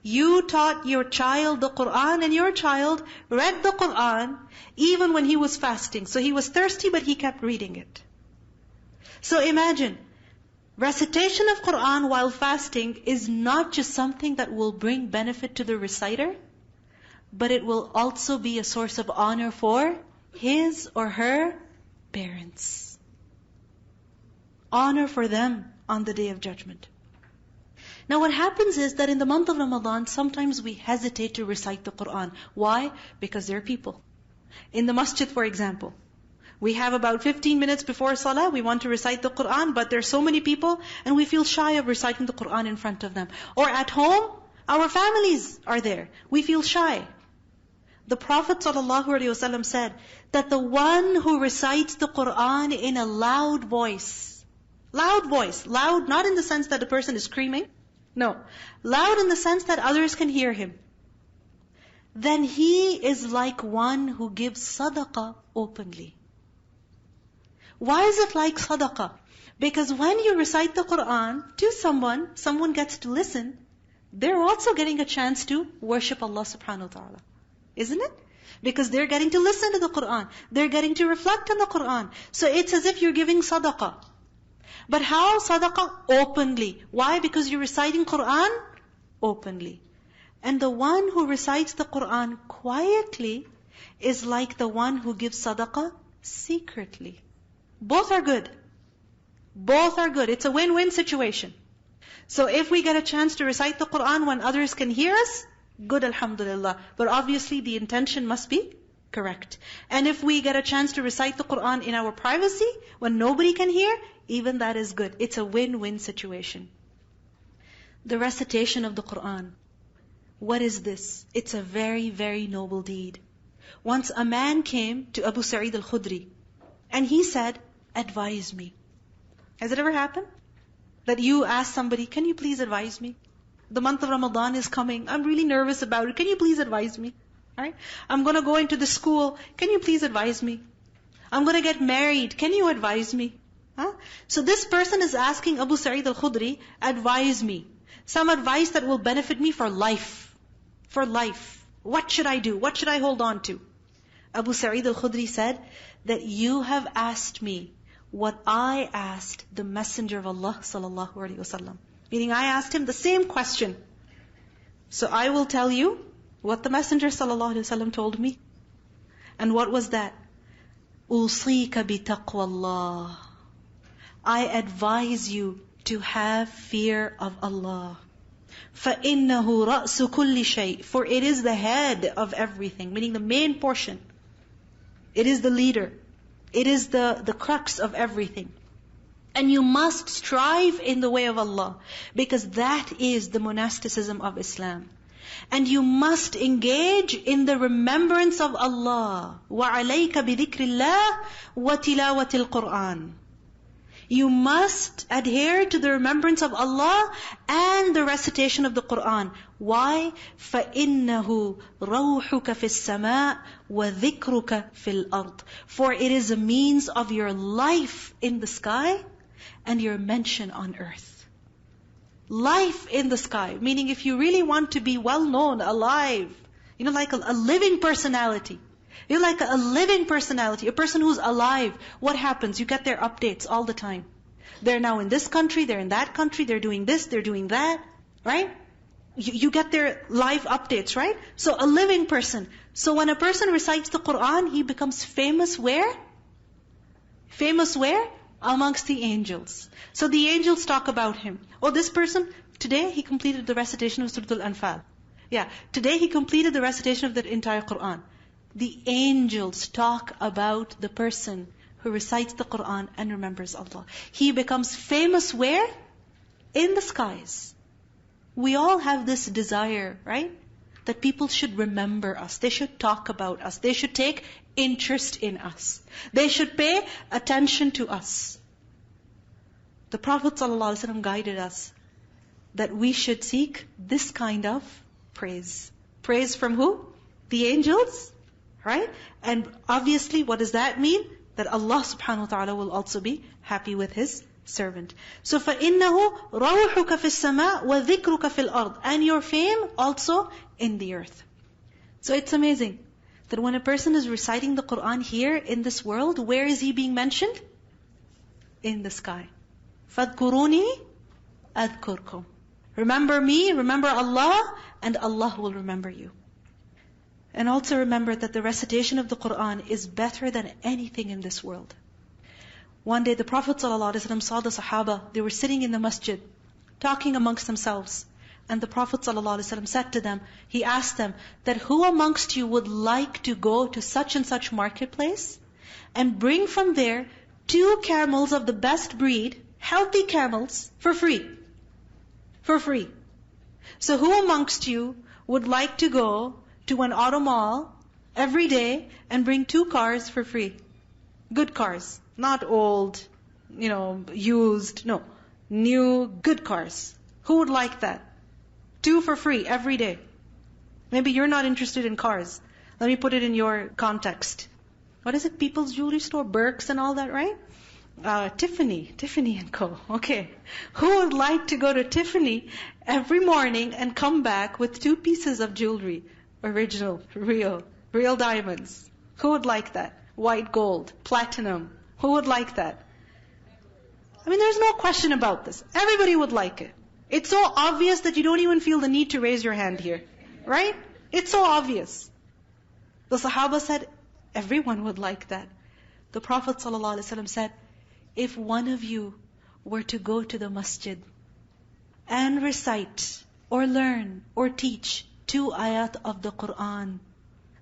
You taught your child the Quran, and your child read the Quran even when he was fasting. So he was thirsty, but he kept reading it. So imagine, recitation of Quran while fasting is not just something that will bring benefit to the reciter, but it will also be a source of honor for his or her parents. Honor for them on the Day of Judgment. Now what happens is that in the month of Ramadan, sometimes we hesitate to recite the Quran. Why? Because there are people. In the masjid, for example, we have about 15 minutes before salah, we want to recite the Quran, but there are so many people, and we feel shy of reciting the Quran in front of them. Or at home, our families are there. We feel shy. The Prophet ﷺ said that the one who recites the Quran in a loud voice, loud not in the sense that the person is screaming, no, loud in the sense that others can hear him, then he is like one who gives sadaqah openly. Why is it like sadaqah? Because when you recite the Quran to someone gets to listen, they're also getting a chance to worship Allah subhanahu wa ta'ala. Isn't it? Because they're getting to listen to the Quran. They're getting to reflect on the Quran. So it's as if you're giving sadaqah. But how sadaqah? Openly. Why? Because you're reciting Quran openly. And the one who recites the Quran quietly is like the one who gives sadaqah secretly. Both are good. Both are good. It's a win-win situation. So if we get a chance to recite the Quran when others can hear us, good, alhamdulillah. But obviously the intention must be correct. And if we get a chance to recite the Quran in our privacy, when nobody can hear, even that is good. It's a win-win situation. The recitation of the Quran. What is this? It's a very, very noble deed. Once a man came to Abu Sa'id al-Khudri and he said, advise me. Has it ever happened? That you ask somebody, can you please advise me? The month of Ramadan is coming. I'm really nervous about it. Can you please advise me? Right? I'm going to go into the school. Can you please advise me? I'm going to get married. Can you advise me? So this person is asking Abu Sa'id al-Khudri, advise me. Some advice that will benefit me for life. For life. What should I do? What should I hold on to? Abu Sa'id al-Khudri said that you have asked me what I asked the Messenger of Allah sallallahu alaihi wasallam. Meaning I asked him the same question. So I will tell you what the Messenger sallallahu alaihi wasallam told me. And what was that? Usika bi taqwallah. I advise you to have fear of Allah. فَإِنَّهُ رَأْسُ كُلِّ شَيْءٍ. For it is the head of everything, meaning the main portion. It is the leader. It is the crux of everything. And you must strive in the way of Allah, because that is the monasticism of Islam. And you must engage in the remembrance of Allah. وَعَلَيْكَ بِذِكْرِ اللَّهِ وَتِلَاوَةِ الْقُرْآنِ. You must adhere to the remembrance of Allah and the recitation of the Qur'an. Why? فَإِنَّهُ رَوْحُكَ فِي السَّمَاءِ وَذِكْرُكَ فِي الْأَرْضِ. For it is a means of your life in the sky and your mention on earth. Life in the sky. Meaning if you really want to be well known, alive, like a living personality. You're like a living personality, a person who's alive. What happens? You get their updates all the time. They're now in this country, they're in that country, they're doing this, they're doing that, right? You get their live updates, right? So a living person. So when a person recites the Qur'an, he becomes famous where? Famous where? Amongst the angels. So the angels talk about him. Oh, this person, today he completed the recitation of Surah Al-Anfal. Yeah, today he completed the recitation of the entire Qur'an. The angels talk about the person who recites the Qur'an and remembers Allah. He becomes famous where? In the skies. We all have this desire, right? That people should remember us. They should talk about us. They should take interest in us. They should pay attention to us. The Prophet ﷺ guided us that we should seek this kind of praise. Praise from who? The angels? Right? And obviously, what does that mean? That Allah subhanahu wa ta'ala will also be happy with His servant. So, فَإِنَّهُ رَوْحُكَ فِي السَّمَاءِ وَذِكْرُكَ فِي الْأَرْضِ. And your fame also in the earth. So it's amazing that when a person is reciting the Qur'an here in this world, where is he being mentioned? In the sky. فَاذْكُرُونِي أَذْكُرْكُمْ. Remember me, remember Allah, and Allah will remember you. And also remember that the recitation of the Qur'an is better than anything in this world. One day the Prophet ﷺ saw the Sahaba, they were sitting in the masjid, talking amongst themselves. And the Prophet ﷺ said to them, he asked them, that who amongst you would like to go to such and such marketplace and bring from there 2 camels of the best breed, healthy camels, for free? For free. So who amongst you would like to go to an auto mall every day and bring 2 cars for free? Good cars. Not old, used. No. New, good cars. Who would like that? 2 for free every day. Maybe you're not interested in cars. Let me put it in your context. What is it? People's Jewelry Store, Burke's and all that, right? Tiffany & Co. Okay. Who would like to go to Tiffany every morning and come back with 2 pieces of jewelry? Original, real diamonds. Who would like that? White gold, platinum. Who would like that? There's no question about this. Everybody would like it. It's so obvious that you don't even feel the need to raise your hand here. Right? It's so obvious. The Sahaba said, everyone would like that. The Prophet ﷺ said, if one of you were to go to the masjid and recite or learn or teach 2 ayat of the Qur'an,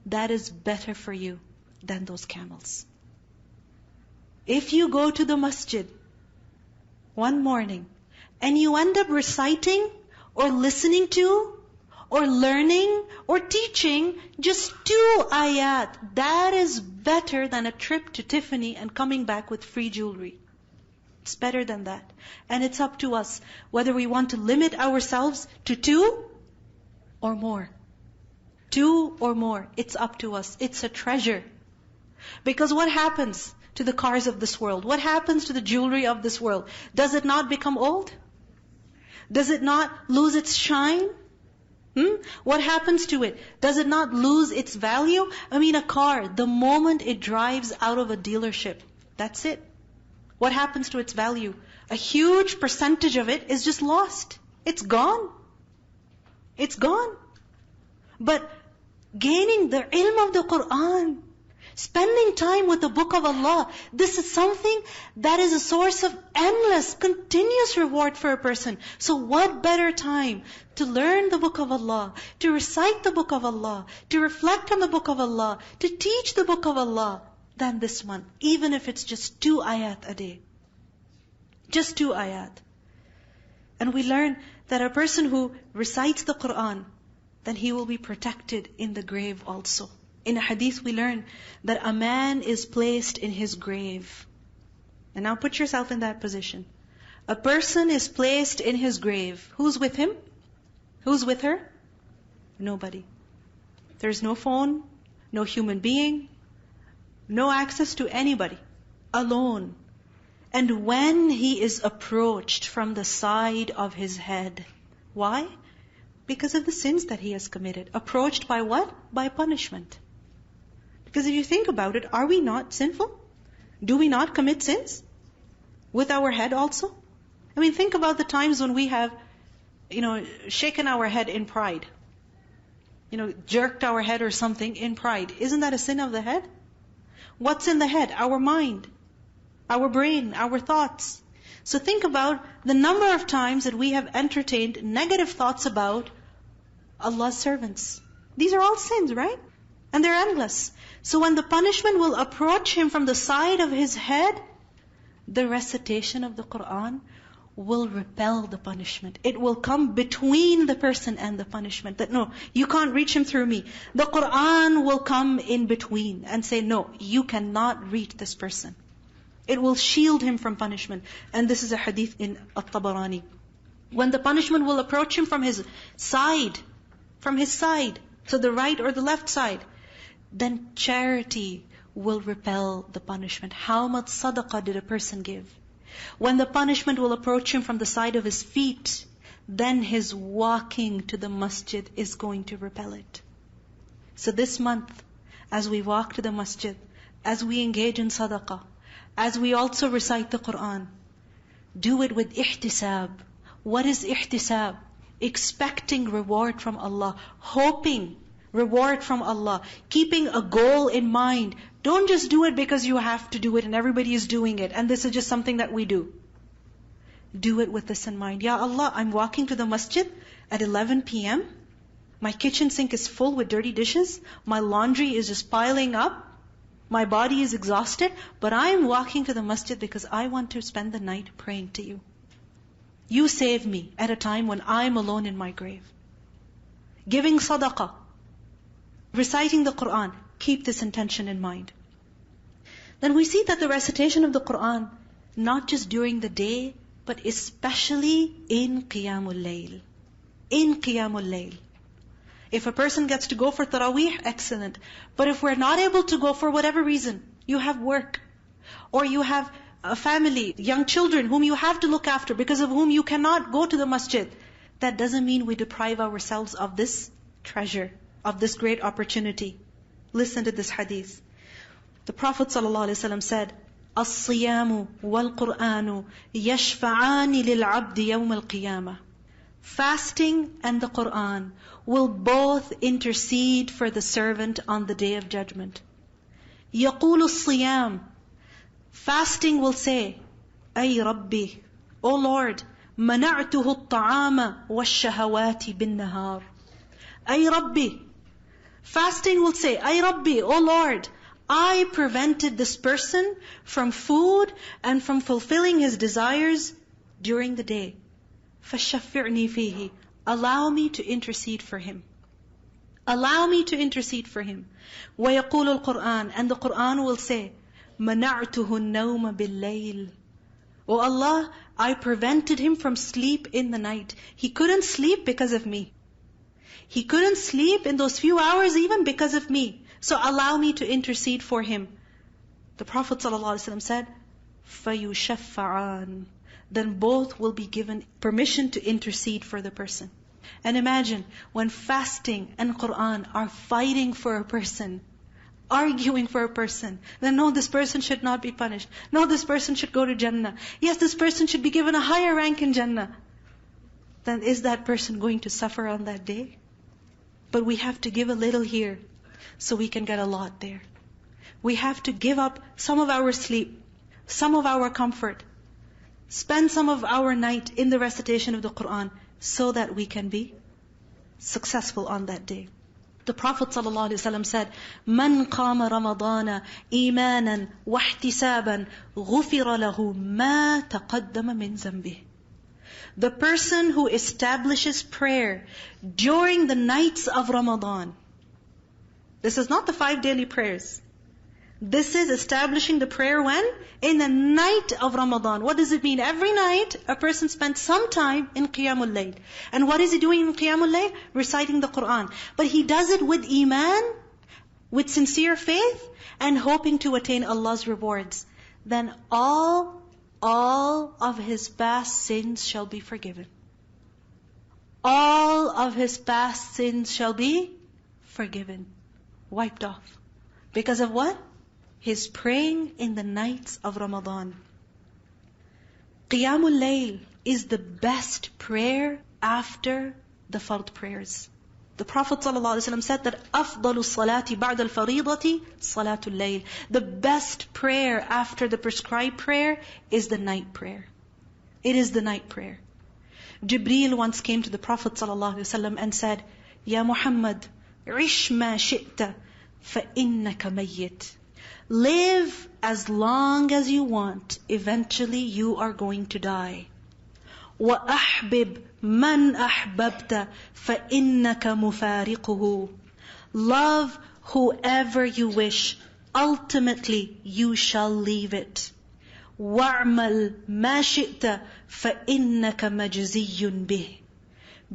that is better for you than those camels. If you go to the masjid one morning and you end up reciting or listening to or learning or teaching just 2 ayat. That is better than a trip to Tiffany and coming back with free jewelry. It's better than that. And it's up to us whether we want to limit ourselves to 2 or more. 2 or more. It's up to us. It's a treasure. Because what happens to the cars of this world? What happens to the jewelry of this world? Does it not become old? Does it not lose its shine? What happens to it? Does it not lose its value? I mean, a car, the moment it drives out of a dealership, that's it. What happens to its value? A huge percentage of it is just lost. It's gone. It's gone. But gaining the ilm of the Quran, spending time with the book of Allah, this is something that is a source of endless, continuous reward for a person. So what better time to learn the book of Allah, to recite the book of Allah, to reflect on the book of Allah, to teach the book of Allah, than this month, even if it's just 2 ayat a day. Just 2 ayat. And we learn that a person who recites the Quran, then he will be protected in the grave also. In a hadith we learn that a man is placed in his grave. And now put yourself in that position. A person is placed in his grave. Who's with him? Who's with her? Nobody. There's no phone, no human being, no access to anybody. Alone. And when he is approached from the side of his head. Why? Because of the sins that he has committed. Approached by what? By punishment. Because if you think about it, are we not sinful? Do we not commit sins? With our head also? I mean, think about the times when we have, shaken our head in pride. Jerked our head or something in pride. Isn't that a sin of the head? What's in the head? Our mind, our brain, our thoughts. So think about the number of times that we have entertained negative thoughts about Allah's servants. These are all sins, right? And they're endless. So when the punishment will approach him from the side of his head, the recitation of the Quran will repel the punishment. It will come between the person and the punishment. That no, you can't reach him through me. The Quran will come in between and say, no, you cannot reach this person. It will shield him from punishment. And this is a hadith in At-Tabarani. When the punishment will approach him from his side, so the right or the left side, then charity will repel the punishment. How much sadaqah did a person give? When the punishment will approach him from the side of his feet, then his walking to the masjid is going to repel it. So this month, as we walk to the masjid, as we engage in sadaqah, as we also recite the Quran, do it with ihtisab. What is ihtisab? Expecting reward from Allah, hoping reward from Allah, keeping a goal in mind. Don't just do it because you have to do it and everybody is doing it and this is just something that we do. Do it with this in mind. Ya Allah, I'm walking to the masjid at 11 p.m. My kitchen sink is full with dirty dishes. My laundry is just piling up. My body is exhausted. But I am walking to the masjid because I want to spend the night praying to you. You save me at a time when I'm alone in my grave. Giving sadaqah, reciting the Quran, keep this intention in mind. Then we see that the recitation of the Quran, not just during the day, but especially in Qiyamul Layl. In Qiyamul Layl. If a person gets to go for Taraweeh, excellent. But if we're not able to go for whatever reason, you have work, or you have a family, young children whom you have to look after, because of whom you cannot go to the masjid, that doesn't mean we deprive ourselves of this treasure, of this great opportunity. Listen to this hadith. The Prophet ﷺ said, الصيام والقرآن يشفعان للعبد يوم القيامة. Fasting and the Quran will both intercede for the servant on the day of judgment. يقول الصيام. Fasting will say, أي ربي, O Lord, منعته الطعام والشهوات بالنهار. أي ربي. Fasting will say, أي ربي, O Lord, I prevented this person from food and from fulfilling his desires during the day. فَشَفِّعْنِي فِيهِ. Allow me to intercede for him. Allow me to intercede for him. وَيَقُولُ الْقُرْآنِ, and the Qur'an will say, مَنَعْتُهُ النَّوْمَ بِاللَّيْلِ. Oh Allah, I prevented him from sleep in the night. He couldn't sleep because of me. He couldn't sleep in those few hours even because of me. So allow me to intercede for him. The Prophet ﷺ said, فَيُشَفَّعَانِ, then both will be given permission to intercede for the person. And imagine when fasting and Qur'an are fighting for a person, arguing for a person, then no, this person should not be punished. No, this person should go to Jannah. Yes, this person should be given a higher rank in Jannah. Then is that person going to suffer on that day? But we have to give a little here so we can get a lot there. We have to give up some of our sleep, some of our comfort, spend some of our night in the recitation of the Qur'an so that we can be successful on that day. The Prophet ﷺ said, مَنْ قَامَ رَمَضَانَ إِيمَانًا وَاحْتِسَابًا غُفِرَ لَهُ مَا تَقَدَّمَ مِنْ ذَنْبِهِ. The person who establishes prayer during the nights of Ramadan. This is not the 5 daily prayers. This is establishing the prayer when? In the night of Ramadan. What does it mean? Every night, a person spends some time in Qiyamul Layl. And what is he doing in Qiyamul Layl? Reciting the Qur'an. But he does it with iman, with sincere faith, and hoping to attain Allah's rewards. Then all of his past sins shall be forgiven. All of his past sins shall be forgiven. Wiped off. Because of what? His praying in the nights of Ramadan. Qiyamul Layl is the best prayer after the fard prayers. The Prophet ﷺ said that أَفْضَلُ الصَّلَاةِ بَعْدَ الْفَرِيضَةِ صَلَاةُ اللَّيْلِ. The best prayer after the prescribed prayer is the night prayer. It is the night prayer. Jibreel once came to the Prophet ﷺ and said, Ya Muhammad, عِشْ مَا شِئْتَ فَإِنَّكَ مَيِّتٌ. Live as long as you want. Eventually you are going to die. وَأَحْبِبْ مَنْ أَحْبَبْتَ فَإِنَّكَ مُفَارِقُهُ. Love whoever you wish. Ultimately you shall leave it. وَاعْمَلْ مَا شِئْتَ فَإِنَّكَ مَجْزِيٌّ بِهِ.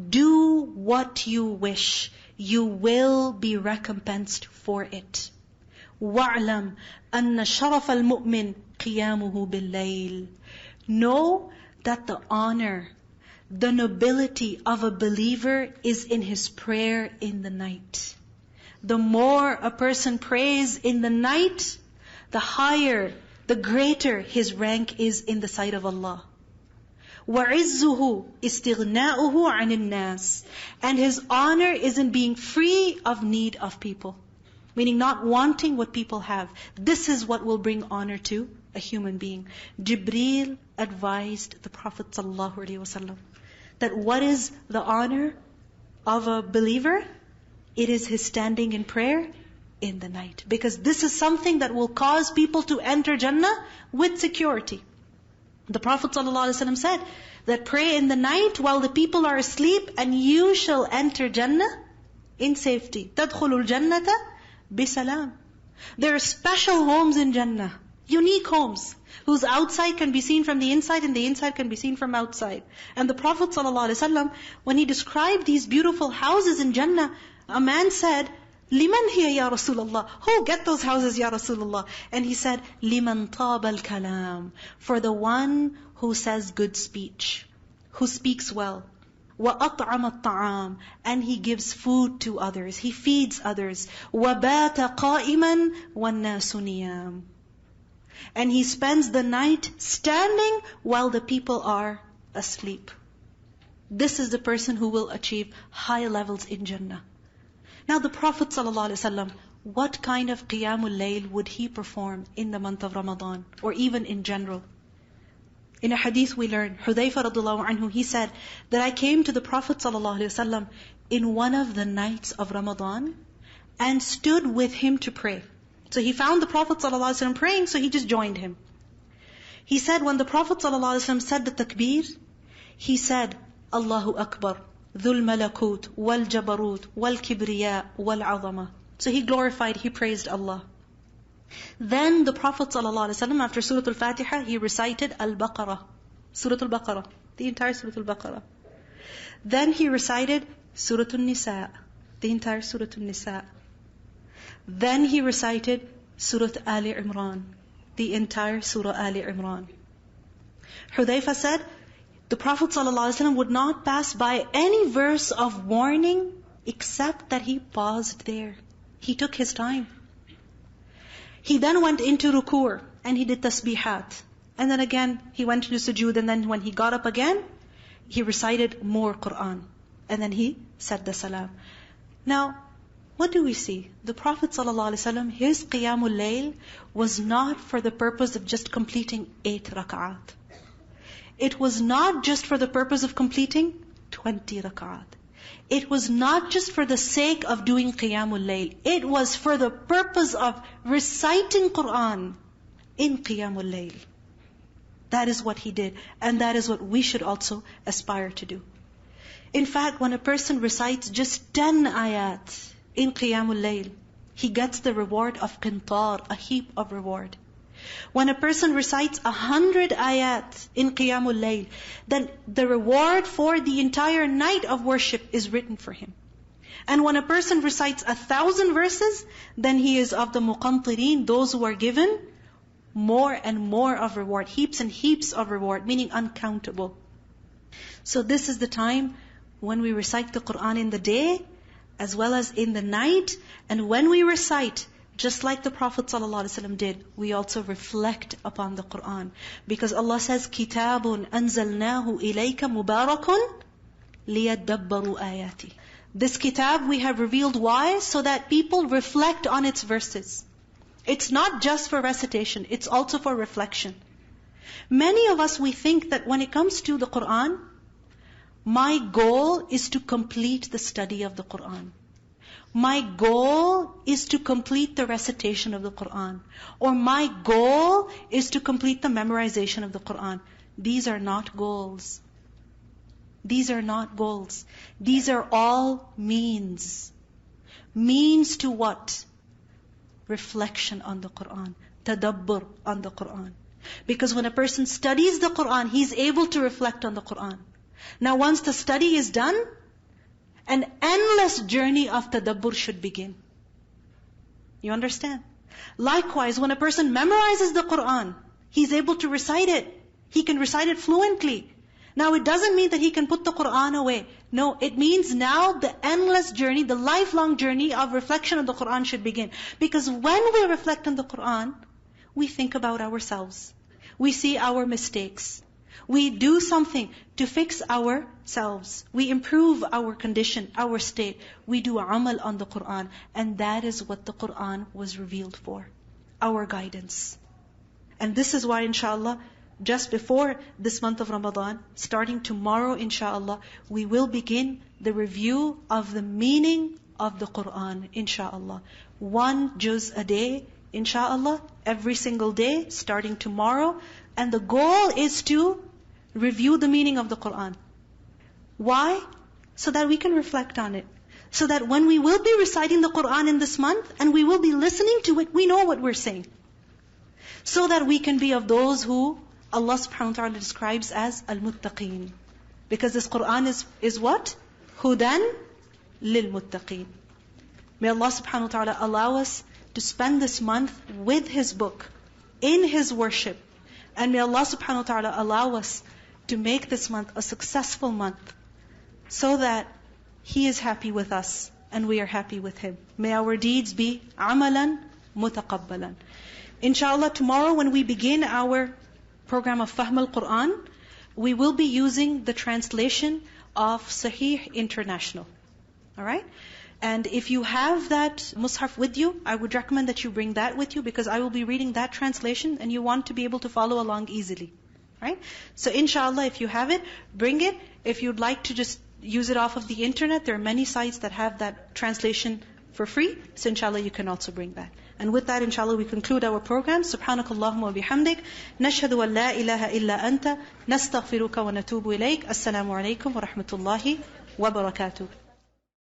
Do what you wish. You will be recompensed for it. وَاعْلَمْ أَنَّ شَرَفَ الْمُؤْمِنِ قِيَامُهُ بِاللَّيْلِ. Know that the honor, the nobility of a believer is in his prayer in the night. The more a person prays in the night, the higher, the greater his rank is in the sight of Allah. وَعِزُّهُ إِسْتِغْنَاؤُهُ عَنِ النَّاسِ. And his honor is in being free of need of people. Meaning not wanting what people have. This is what will bring honor to a human being. Jibreel advised the Prophet ﷺ that what is the honor of a believer? It is his standing in prayer in the night. Because this is something that will cause people to enter Jannah with security. The Prophet ﷺ said that pray in the night while the people are asleep and you shall enter Jannah in safety. تَدْخُلُ الْجَنَّةَ بِسَلَامٍ. There are special homes in Jannah. Unique homes. Whose outside can be seen from the inside and the inside can be seen from outside. And the Prophet ﷺ, when he described these beautiful houses in Jannah, a man said, لِمَنْ هِيَ يَا رَسُولَ اللَّهِ. Who get those houses, Ya Rasulullah? And he said, لِمَنْ طَابَ الْكَلَامِ. For the one who says good speech, who speaks well. وَأَطْعَمَ الطَّعَامِ. And he gives food to others, he feeds others. وَبَاتَ قَائِمًا وَالنَّاسُ نِيَامٌ. And he spends the night standing while the people are asleep. This is the person who will achieve high levels in Jannah. Now the Prophet ﷺ, what kind of Qiyamul Layl would he perform in the month of Ramadan? Or even in general? In a hadith we learn, Hudayfa radhiallahu anhu, he said that I came to the Prophet ﷺ in one of the nights of Ramadan and stood with him to pray. So he found the Prophet ﷺ praying, so he just joined him. He said when the Prophet ﷺ said the takbir, he said, Allahu Akbar, ذُو الْمَلَكُوتِ وَالْجَبَرُوتِ وَالْكِبْرِيَاءِ وَالْعَظَمَةِ. So he glorified, he praised Allah. Then the Prophet ﷺ, after Surah Al-Fatiha, he recited Al-Baqarah, Surah Al-Baqarah, the entire Surah Al-Baqarah. Then he recited Surah An-Nisa, the entire Surah An-Nisa. Then he recited Surah Ali Imran, the entire Surah Ali Imran. Hudayfa said, the Prophet ﷺ would not pass by any verse of warning except that he paused there. He took his time. He then went into ruku' and he did tasbihat. And then again, he went into sujood, and then when he got up again, he recited more Quran. And then he said the salam. Now, what do we see? The Prophet ﷺ, his qiyamul layl was not for the purpose of just completing 8 rak'at. It was not just for the purpose of completing 20 rak'at. It was not just for the sake of doing qiyamul layl. It was for the purpose of reciting Quran in qiyamul layl. That is what he did. And that is what we should also aspire to do. In fact, when a person recites just 10 ayat in qiyamul layl, he gets the reward of qintar, a heap of reward. When a person recites 100 ayat in qiyamul layl, then the reward for the entire night of worship is written for him. And when a person recites 1,000 verses, then he is of the muqantireen, those who are given more and more of reward, heaps and heaps of reward, meaning uncountable. So this is the time when we recite the Quran in the day, as well as in the night. And when we recite, just like the Prophet ﷺ did, we also reflect upon the Quran. Because Allah says, كِتَابٌ أَنزَلْنَاهُ إِلَيْكَ مُبَارَكٌ لِيَدَّبَّرُوا آيَاتِهِ. This kitab we have revealed. Why? So that people reflect on its verses. It's not just for recitation, it's also for reflection. Many of us, we think that when it comes to the Quran, my goal is to complete the study of the Quran. My goal is to complete the recitation of the Quran. Or my goal is to complete the memorization of the Quran. These are not goals. These are not goals. These are all means. Means to what? Reflection on the Quran. Tadabbur on the Quran. Because when a person studies the Quran, he's able to reflect on the Quran. Now once the study is done, an endless journey of tadabbur should begin. You understand? Likewise, when a person memorizes the Quran, he's able to recite it. He can recite it fluently. Now it doesn't mean that he can put the Quran away. No, it means now the endless journey, the lifelong journey of reflection on the Quran should begin. Because when we reflect on the Quran, we think about ourselves. We see our mistakes. We do something to fix ourselves. We improve our condition, our state. We do amal on the Quran. And that is what the Quran was revealed for. Our guidance. And this is why, inshallah, just before this month of Ramadan, starting tomorrow, inshallah, we will begin the review of the meaning of the Quran, inshallah. 1 juz a day, inshallah, every single day, starting tomorrow. And the goal is to review the meaning of the Quran. Why? So that we can reflect on it. So that when we will be reciting the Quran in this month, and we will be listening to it, we know what we're saying. So that we can be of those who Allah subhanahu wa ta'ala describes as al-muttaqeen. Because this Quran is what? Hudan lil-muttaqeen. May Allah subhanahu wa ta'ala allow us to spend this month with His book, in His worship. And may Allah subhanahu wa ta'ala allow us to make this month a successful month, so that He is happy with us and we are happy with Him. May our deeds be amalan mutaqabbalan. Inshallah, tomorrow when we begin our program of Fahm al-Quran, we will be using the translation of Sahih International. Alright? And if you have that mushaf with you, I would recommend that you bring that with you, because I will be reading that translation and you want to be able to follow along easily. Right? So inshallah, if you have it, bring it. If you'd like to just use it off of the internet, there are many sites that have that translation for free. So inshallah, you can also bring that. And with that, inshallah, we conclude our program. Subhanakallahumma wa bihamdik. Nashhadu an la ilaha illa anta. Nastaghfiruka wa natubu ilayk. Assalamu alaikum wa rahmatullahi wa barakatuh.